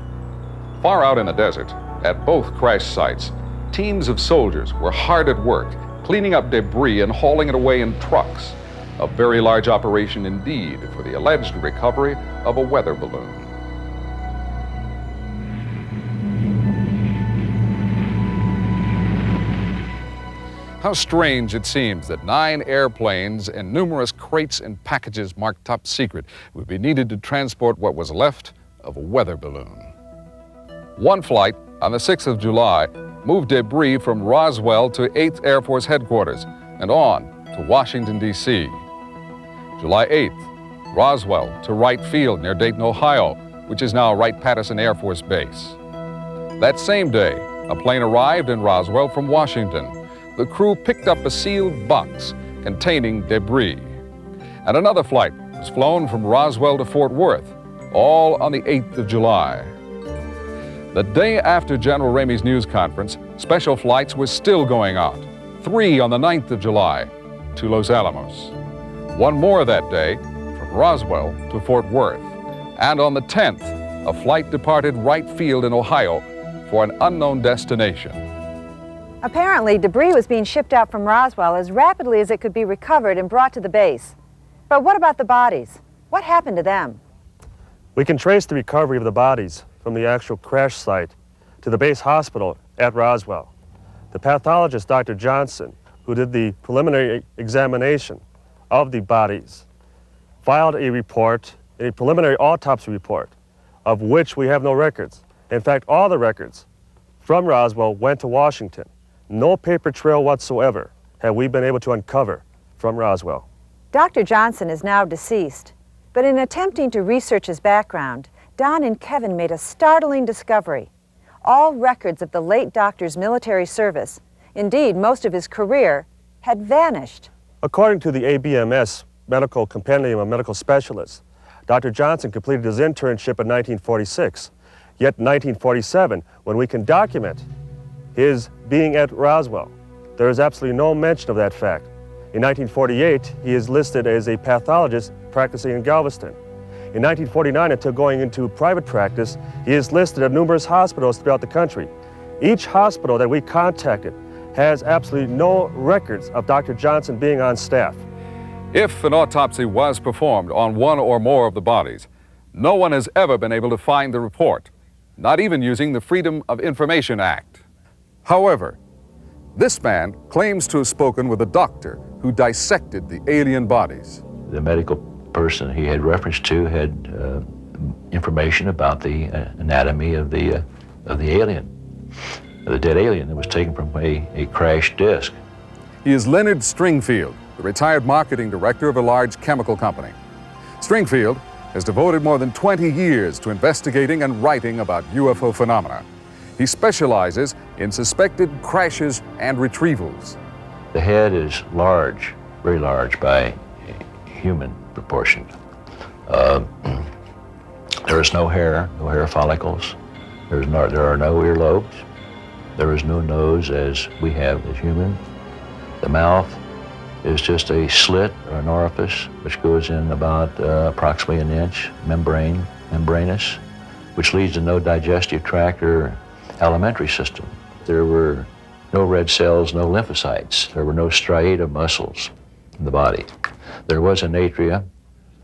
Far out in the desert, at both crash sites, teams of soldiers were hard at work, cleaning up debris and hauling it away in trucks. A very large operation indeed for the alleged recovery of a weather balloon. How strange it seems that 9 airplanes and numerous crates and packages marked top secret would be needed to transport what was left of a weather balloon. One flight on the 6th of July moved debris from Roswell to 8th Air Force Headquarters and on to Washington, D.C. July 8th, Roswell to Wright Field near Dayton, Ohio, which is now Wright-Patterson Air Force Base. That same day, a plane arrived in Roswell from Washington. The crew picked up a sealed box containing debris. And another flight was flown from Roswell to Fort Worth, all on the 8th of July. The day after General Ramey's news conference, special flights were still going out. 3 on the 9th of July to Los Alamos. 1 more that day from Roswell to Fort Worth. And on the 10th, a flight departed Wright Field in Ohio for an unknown destination. Apparently, debris was being shipped out from Roswell as rapidly as it could be recovered and brought to the base. But what about the bodies? What happened to them? We can trace the recovery of the bodies from the actual crash site to the base hospital at Roswell. The pathologist, Dr. Johnson, who did the preliminary examination of the bodies, filed a report, a preliminary autopsy report, of which we have no records. In fact, all the records from Roswell went to Washington. No paper trail whatsoever have we been able to uncover from Roswell. Dr. Johnson is now deceased, but in attempting to research his background, Don and Kevin made a startling discovery. All records of the late doctor's military service, indeed most of his career, had vanished. According to the ABMS Medical Compendium of Medical Specialists, Dr. Johnson completed his internship in 1946. Yet in 1947, when we can document his being at Roswell, there is absolutely no mention of that fact. In 1948, he is listed as a pathologist practicing in Galveston. In 1949, until going into private practice, he is listed at numerous hospitals throughout the country. Each hospital that we contacted has absolutely no records of Dr. Johnson being on staff. If an autopsy was performed on one or more of the bodies, no one has ever been able to find the report, not even using the Freedom of Information Act. However, this man claims to have spoken with a doctor who dissected the alien bodies. The medical person he had reference to had information about the anatomy of the alien, of the dead alien that was taken from a crashed disc. He is Leonard Stringfield, the retired marketing director of a large chemical company. Stringfield has devoted more than 20 years to investigating and writing about UFO phenomena. He specializes in suspected crashes and retrievals. The head is large, very large by human proportion. There is no hair follicles. There are no earlobes. There is no nose as we have as human. The mouth is just a slit or an orifice which goes in about approximately an inch, membranous, which leads to no digestive tract or alimentary system. There were no red cells, no lymphocytes. There were no striatum muscles in the body. There was an atria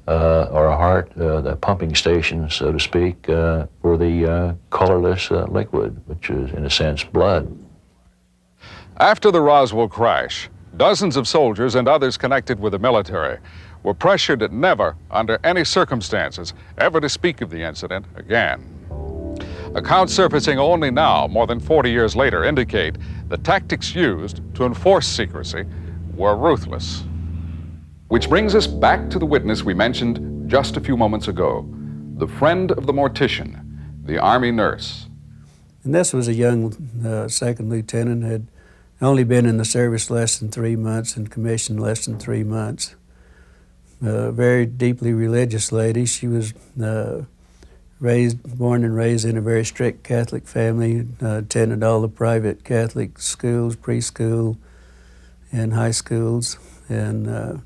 or a heart, the pumping station, so to speak, for the colorless liquid, which is in a sense blood. After the Roswell crash, dozens of soldiers and others connected with the military were pressured never, under any circumstances, ever to speak of the incident again. Accounts surfacing only now, more than 40 years later, indicate the tactics used to enforce secrecy were ruthless. Which brings us back to the witness we mentioned just a few moments ago, the friend of the mortician, the Army nurse. And this was a young second lieutenant, had only been in the service less than 3 months and commissioned less than 3 months. Very deeply religious lady. She was born and raised in a very strict Catholic family, attended all the private Catholic schools, preschool and high schools, and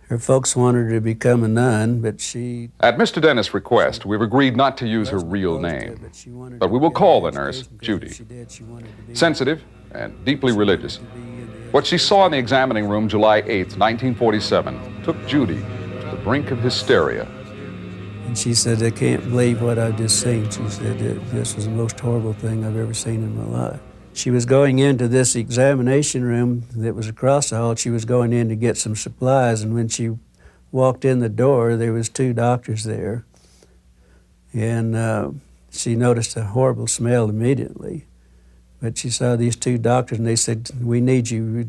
her folks wanted her to become a nun, but she... At Mr. Dennis' request, we've agreed not to use her real name, but we will call the nurse Judy. Sensitive and deeply religious. What she saw in the examining room July 8th, 1947, took Judy to the brink of hysteria. And she said, "I can't believe what I've just seen." She said, "This was the most horrible thing I've ever seen in my life." She was going into this examination room that was across the hall. She was going in to get some supplies, and when she walked in the door, there was 2 doctors there. And she noticed a horrible smell immediately. But she saw these 2 doctors, and they said, "We need you."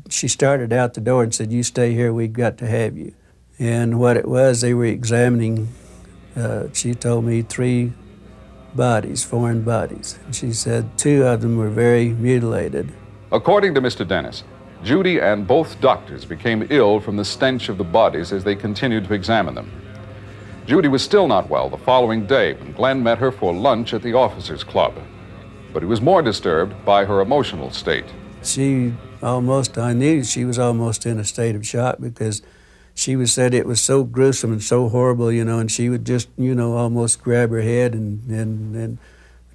She started out the door and said, "You stay here, we've got to have you." And what it was, they were examining, she told me, 3 bodies, foreign bodies. And she said 2 of them were very mutilated. According to Mr. Dennis, Judy and both doctors became ill from the stench of the bodies as they continued to examine them. Judy was still not well the following day when Glenn met her for lunch at the officers' club. But he was more disturbed by her emotional state. I knew she was almost in a state of shock, because she said it was so gruesome and so horrible, and she would just, almost grab her head, and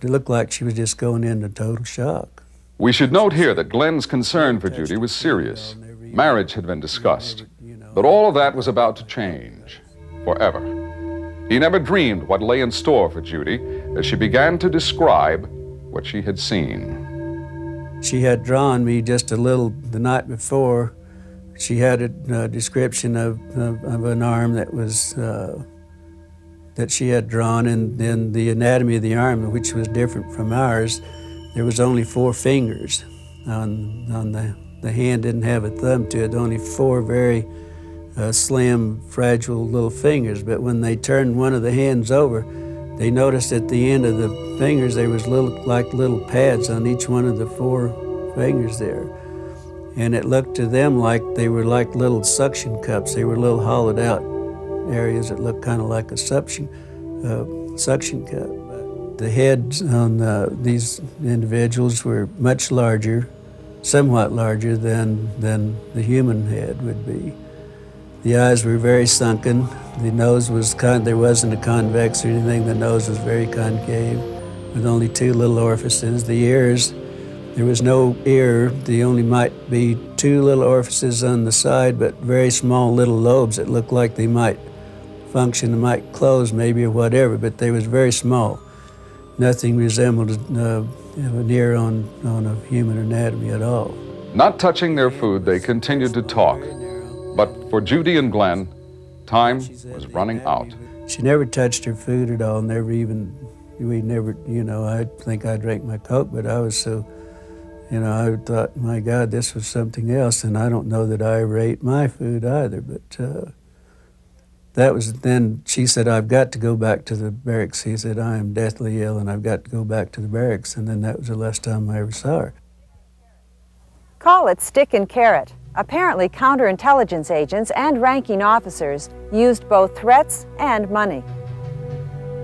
it looked like she was just going into total shock. We should note here that Glenn's concern for Judy was serious. Marriage had been discussed, but all of that was about to change forever. He never dreamed what lay in store for Judy as she began to describe what she had seen. She had drawn me just a little the night before. She had a description of an arm that was that she had drawn, and then the anatomy of the arm, which was different from ours. There was only 4 fingers on the hand. Didn't have a thumb to it. Only 4 very slim, fragile little fingers. But when they turned one of the hands over, they noticed at the end of the fingers there was little pads on each one of the 4 fingers there. And it looked to them like they were like little suction cups. They were little hollowed out areas that looked kind of like a suction cup. The heads on these individuals were much larger, somewhat larger than the human head would be. The eyes were very sunken. The nose was there wasn't a convex or anything. The nose was very concave with only 2 little orifices. The ears, there was no ear. There only might be 2 little orifices on the side, but very small little lobes that looked like they might function, they might close maybe or whatever, but they was very small. Nothing resembled an ear on a human anatomy at all. Not touching their food, they continued to talk. But for Judy and Glenn, time was running out. She never touched her food at all, we never, I think I drank my Coke, but I was so, I thought, my God, this was something else, and I don't know that I ever ate my food either, but that was then. She said, I've got to go back to the barracks. He said, I am deathly ill and I've got to go back to the barracks, and then that was the last time I ever saw her. Call it stick and carrot. Apparently, counterintelligence agents and ranking officers used both threats and money.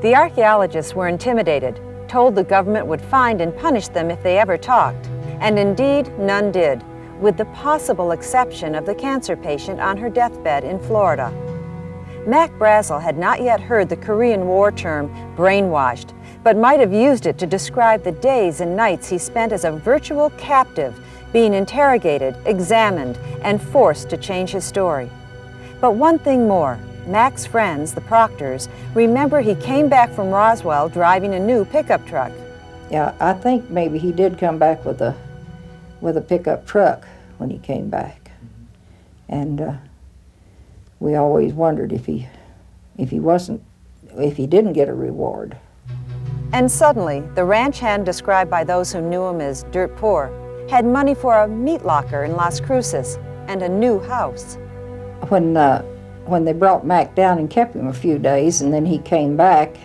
The archaeologists were intimidated, told the government would find and punish them if they ever talked, and indeed, none did, with the possible exception of the cancer patient on her deathbed in Florida. Mac Brazel had not yet heard the Korean War term brainwashed, but might have used it to describe the days and nights he spent as a virtual captive, being interrogated, examined, and forced to change his story. But one thing more, Mac's friends, the Proctors, remember he came back from Roswell driving a new pickup truck. Yeah, I think maybe he did come back with a pickup truck when he came back. And we always wondered if he didn't get a reward. And suddenly, the ranch hand described by those who knew him as dirt poor had money for a meat locker in Las Cruces and a new house. When they brought Mac down and kept him a few days, and then he came back,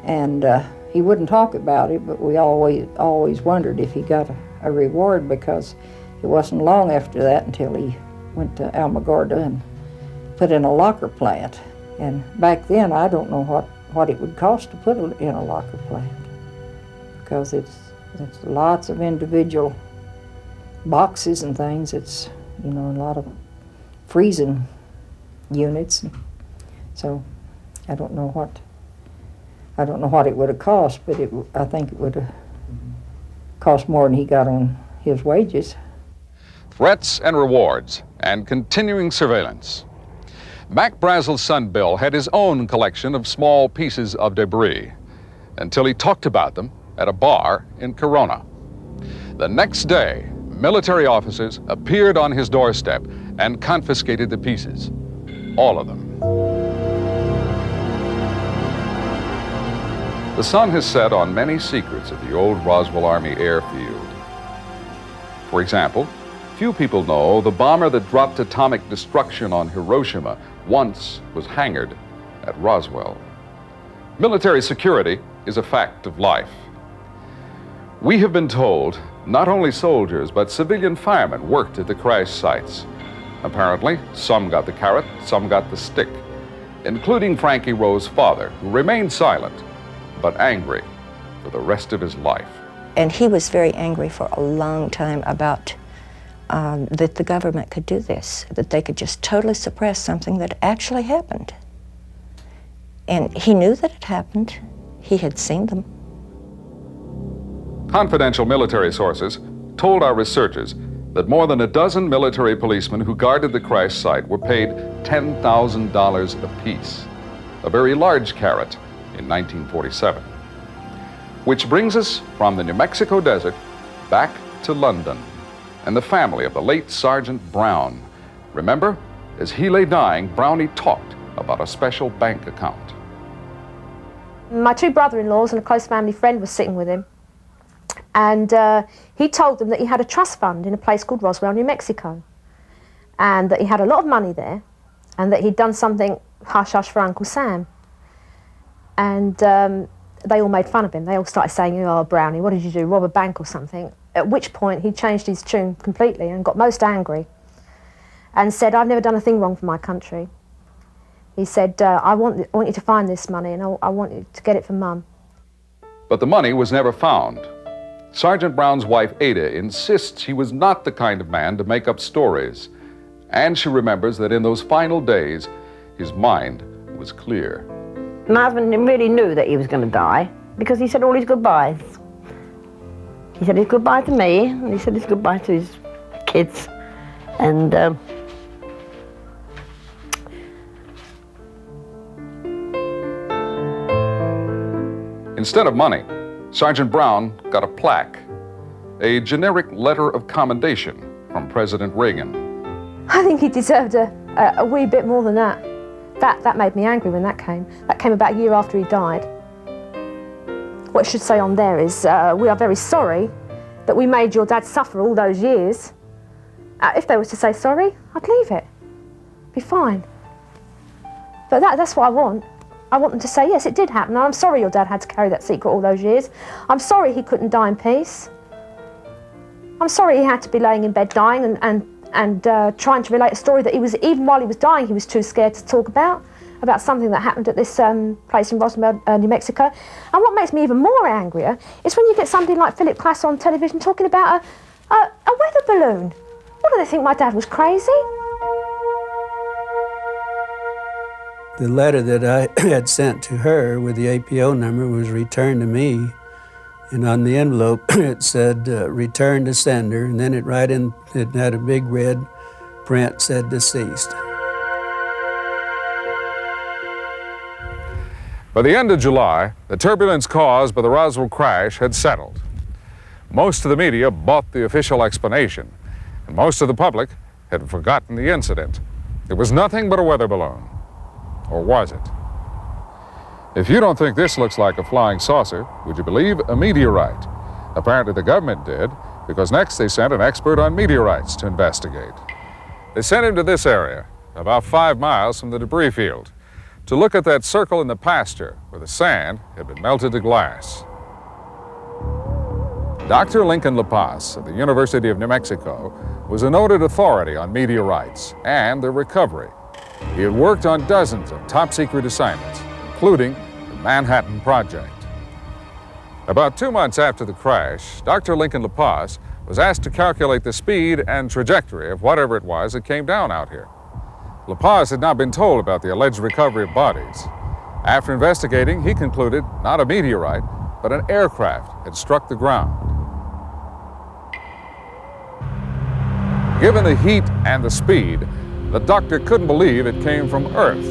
and he wouldn't talk about it, but we always wondered if he got a reward, because it wasn't long after that until he went to Alamogordo and put in a locker plant. And back then, I don't know what it would cost to put in a locker plant, because it's lots of individual boxes and things. It's, a lot of freezing units. So I don't know what it would have cost, but I think it would have cost more than he got on his wages. Threats and rewards and continuing surveillance. Mac Brazel's son Bill had his own collection of small pieces of debris until he talked about them at a bar in Corona. The next day, military officers appeared on his doorstep and confiscated the pieces, all of them. The sun has set on many secrets of the old Roswell Army airfield. For example, few people know the bomber that dropped atomic destruction on Hiroshima once was hangared at Roswell. Military security is a fact of life. We have been told not only soldiers but civilian firemen worked at the crash sites. Apparently, some got the carrot, some got the stick, including Frankie Rowe's father, who remained silent but angry for the rest of his life. And he was very angry for a long time about that the government could do this, that they could just totally suppress something that actually happened. And he knew that it happened. He had seen them. Confidential military sources told our researchers that more than a dozen military policemen who guarded the crash site were paid $10,000 apiece, a very large carrot in 1947. Which brings us from the New Mexico desert back to London and the family of the late Sergeant Brown. Remember, as he lay dying, Brownie talked about a special bank account. My two brother-in-laws and a close family friend was sitting with him, and he told them that he had a trust fund in a place called Roswell, New Mexico, and that he had a lot of money there, and that he'd done something hush-hush for Uncle Sam. And they all made fun of him. They all started saying, "Oh, Brownie, what did you do, rob a bank or something?" At which point he changed his tune completely and got most angry and said, "I've never done a thing wrong for my country." He said, I want you to find this money, and I want you to get it for Mum. But the money was never found. Sergeant Brown's wife, Ada, insists he was not the kind of man to make up stories. And she remembers that in those final days, his mind was clear. My husband really knew that he was going to die because he said all his goodbyes. He said his goodbye to me, and he said his goodbye to his kids. And instead of money, Sergeant Brown got a plaque, a generic letter of commendation from President Reagan. I think he deserved a wee bit more than that. That made me angry when that came. That came about a year after he died. What it should say on there is, we are very sorry that we made your dad suffer all those years. If they was to say sorry, I'd leave it. Be fine. But that's what I want. I want them to say, yes, it did happen, and I'm sorry your dad had to carry that secret all those years. I'm sorry he couldn't die in peace. I'm sorry he had to be laying in bed dying and trying to relate a story that he was, even while he was dying, he was too scared to talk about something that happened at this place in Roswell, New Mexico. And what makes me even more angrier is when you get somebody like Philip Klass on television talking about a weather balloon. What, do they think my dad was crazy? The letter that I had sent to her with the APO number was returned to me, and on the envelope it said, return to sender, and then it had a big red print said deceased. By the end of July, the turbulence caused by the Roswell crash had settled. Most of the media bought the official explanation, and most of the public had forgotten the incident. It was nothing but a weather balloon. Or was it? If you don't think this looks like a flying saucer, would you believe a meteorite? Apparently the government did, because next they sent an expert on meteorites to investigate. They sent him to this area, about 5 miles from the debris field, to look at that circle in the pasture where the sand had been melted to glass. Dr. Lincoln La Paz of the University of New Mexico was a noted authority on meteorites and their recovery. He had worked on dozens of top-secret assignments, including the Manhattan Project. About 2 months after the crash, Dr. Lincoln La Paz was asked to calculate the speed and trajectory of whatever it was that came down out here. La Paz had not been told about the alleged recovery of bodies. After investigating, he concluded not a meteorite, but an aircraft had struck the ground. Given the heat and the speed, the doctor couldn't believe it came from Earth.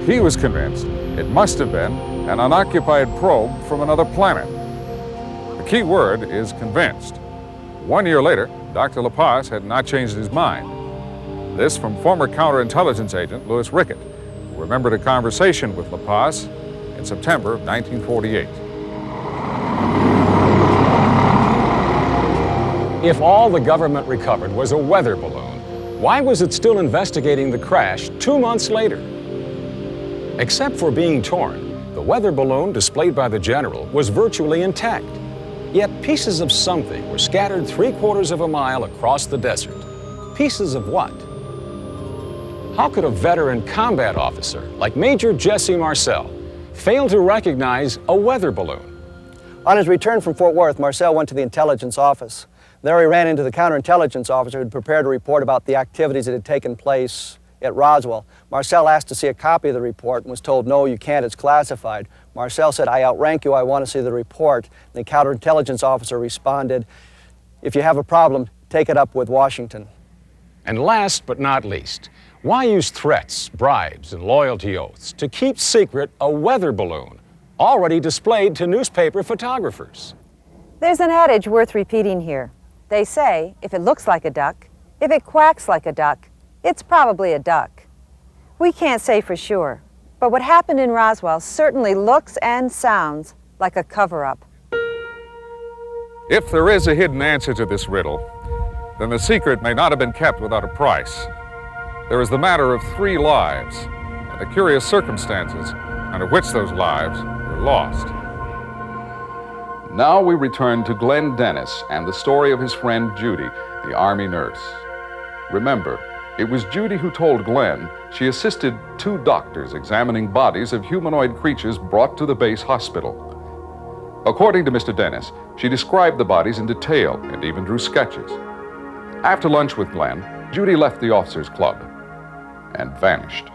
He was convinced it must have been an unoccupied probe from another planet. The key word is convinced. 1 year later, Dr. La Paz had not changed his mind. This from former counterintelligence agent Louis Rickett, who remembered a conversation with La Paz in September of 1948. If all the government recovered was a weather balloon, why was it still investigating the crash 2 months later? Except for being torn, the weather balloon displayed by the general was virtually intact. Yet pieces of something were scattered 3/4 of a mile across the desert. Pieces of what? How could a veteran combat officer like Major Jesse Marcel fail to recognize a weather balloon? On his return from Fort Worth, Marcel went to the intelligence office. There he ran into the counterintelligence officer who had prepared a report about the activities that had taken place at Roswell. Marcel asked to see a copy of the report and was told, no, you can't, it's classified. Marcel said, I outrank you, I want to see the report. And the counterintelligence officer responded, if you have a problem, take it up with Washington. And last but not least, why use threats, bribes, and loyalty oaths to keep secret a weather balloon already displayed to newspaper photographers? There's an adage worth repeating here. They say, if it looks like a duck, if it quacks like a duck, it's probably a duck. We can't say for sure, but what happened in Roswell certainly looks and sounds like a cover-up. If there is a hidden answer to this riddle, then the secret may not have been kept without a price. There is the matter of 3 lives and the curious circumstances under which those lives were lost. Now we return to Glenn Dennis and the story of his friend Judy, the Army nurse. Remember, it was Judy who told Glenn she assisted 2 doctors examining bodies of humanoid creatures brought to the base hospital. According to Mr. Dennis, she described the bodies in detail and even drew sketches. After lunch with Glenn, Judy left the officers' club and vanished.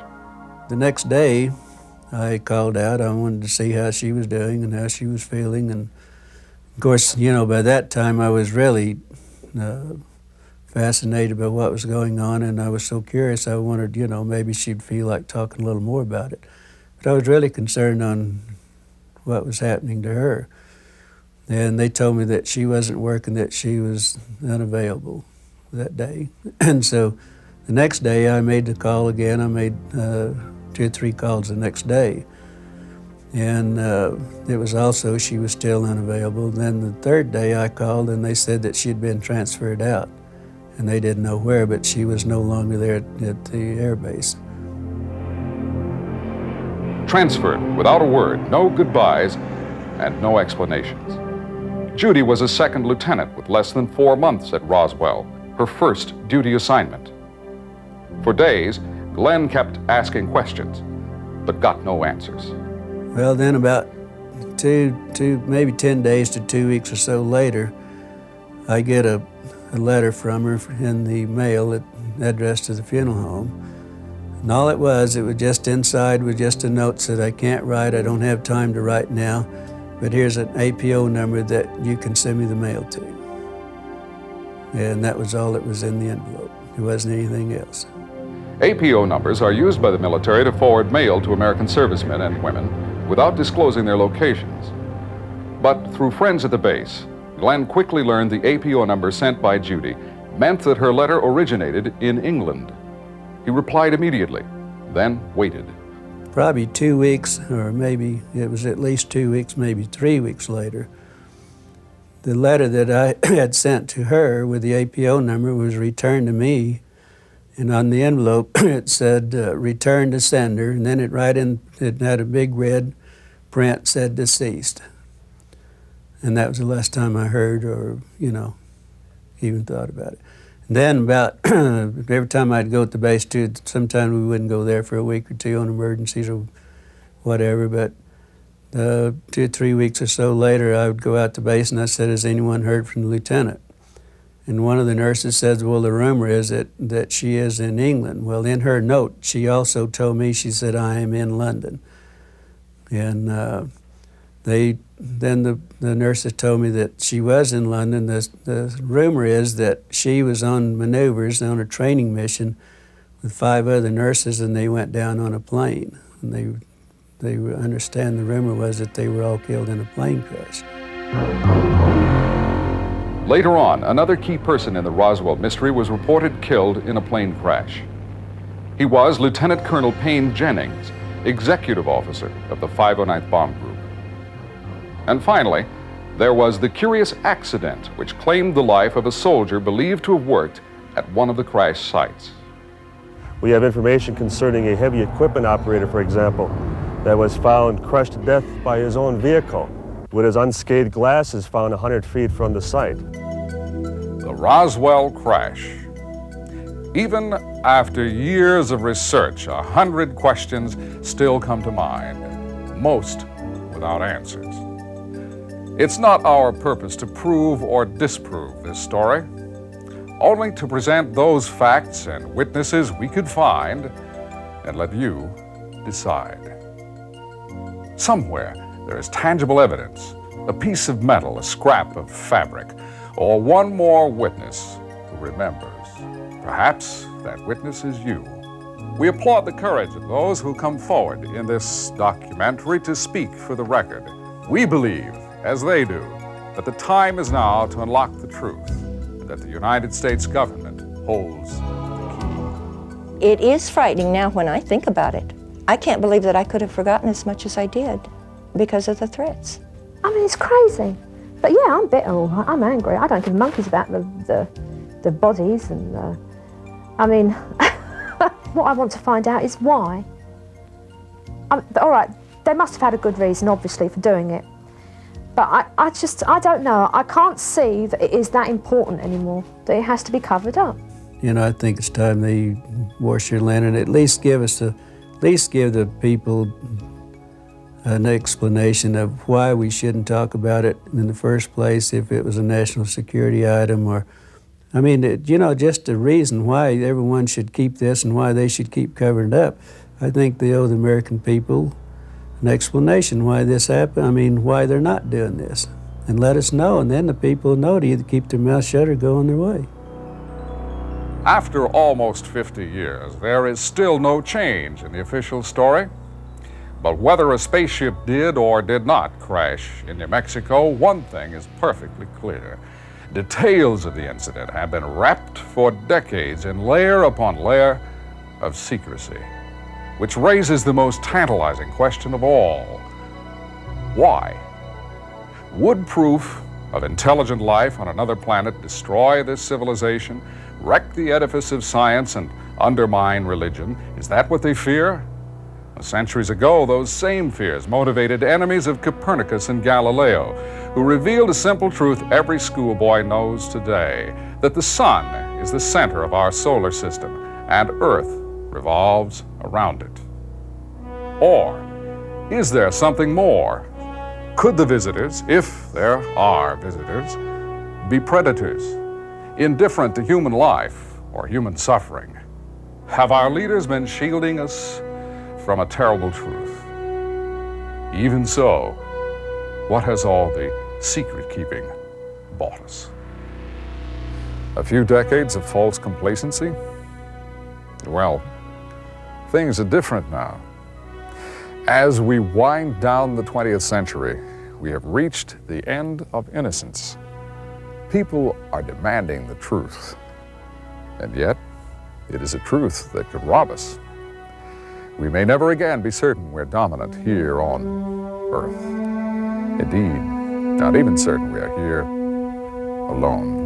The next day, I called out. I wanted to see how she was doing and how she was feeling. And of course, you know, by that time I was really fascinated by what was going on, and I was so curious. I wanted, you know, maybe she'd feel like talking a little more about it. But I was really concerned on what was happening to her. And they told me that she wasn't working, that she was unavailable that day. And so the next day I made the call again. I made 2 or 3 calls the next day. And it was also, she was still unavailable. Then the third day I called and they said that she'd been transferred out. And they didn't know where, but she was no longer there at the air base. Transferred without a word, no goodbyes, and no explanations. Judy was a second lieutenant with less than 4 months at Roswell, her first duty assignment. For days, Glenn kept asking questions, but got no answers. Well, then about maybe 10 days to 2 weeks or so later, I get a letter from her in the mail addressed to the funeral home. And all it was just inside with just a note said, I can't write, I don't have time to write now, but here's an APO number that you can send me the mail to. And that was all that was in the envelope. There wasn't anything else. APO numbers are used by the military to forward mail to American servicemen and women without disclosing their locations. But through friends at the base, Glenn quickly learned the APO number sent by Judy meant that her letter originated in England. He replied immediately, then waited. Probably 2 weeks, or maybe it was at least 2 weeks, maybe 3 weeks later, the letter that I had sent to her with the APO number was returned to me, and on the envelope it said, return to sender, and then it had a big red print said deceased. And that was the last time I heard or, you know, even thought about it. And then about every time I'd go to the base too, sometimes we wouldn't go there for a week or two on emergencies or whatever, but 2 or 3 weeks or so later I would go out to base and I said, has anyone heard from the lieutenant? And one of the nurses says, well, the rumor is that she is in England. Well, in her note, she also told me, she said, I am in London. And then the nurses told me that she was in London. The rumor is that she was on maneuvers on a training mission with 5 other nurses, and they went down on a plane. And they understand the rumor was that they were all killed in a plane crash. Later on, another key person in the Roswell mystery was reported killed in a plane crash. He was Lieutenant Colonel Payne Jennings, executive officer of the 509th Bomb Group. And finally, there was the curious accident which claimed the life of a soldier believed to have worked at one of the crash sites. We have information concerning a heavy equipment operator, for example, that was found crushed to death by his own vehicle, with his unscathed glasses found 100 feet from the site. The Roswell crash. Even after years of research, 100 questions still come to mind, most without answers. It's not our purpose to prove or disprove this story, only to present those facts and witnesses we could find and let you decide. Somewhere there is tangible evidence, a piece of metal, a scrap of fabric, or one more witness who remembers. Perhaps that witness is you. We applaud the courage of those who come forward in this documentary to speak for the record. We believe, as they do, that the time is now to unlock the truth, and that the United States government holds the key. It is frightening now when I think about it. I can't believe that I could have forgotten as much as I did because of the threats. I mean, it's crazy. But yeah, I'm bitter, all right. I'm angry. I don't give monkeys about the bodies and I mean, what I want to find out is why. All right, they must have had a good reason, obviously, for doing it. But I don't know. I can't see that it is that important anymore, that it has to be covered up. You know, I think it's time they wash your land and at least give the people an explanation of why we shouldn't talk about it in the first place, if it was a national security item or I mean, you know, just the reason why everyone should keep this and why they should keep covering it up, I think they owe the American people an explanation why this happened. I mean, why they're not doing this. And let us know, and then the people know to either keep their mouth shut or go on their way. After almost 50 years, there is still no change in the official story. But whether a spaceship did or did not crash in New Mexico, one thing is perfectly clear. Details of the incident have been wrapped for decades in layer upon layer of secrecy, which raises the most tantalizing question of all. Why? Would proof of intelligent life on another planet destroy this civilization, wreck the edifice of science, and undermine religion? Is that what they fear? Centuries ago, those same fears motivated enemies of Copernicus and Galileo, who revealed a simple truth every schoolboy knows today, that the sun is the center of our solar system, and Earth revolves around it. Or is there something more? Could the visitors, if there are visitors, be predators, indifferent to human life or human suffering? Have our leaders been shielding us from a terrible truth? Even so, what has all the secret-keeping bought us? A few decades of false complacency? Well, things are different now. As we wind down the 20th century, we have reached the end of innocence. People are demanding the truth, and yet it is a truth that could rob us. We may never again be certain we're dominant here on Earth. Indeed, not even certain we are here alone.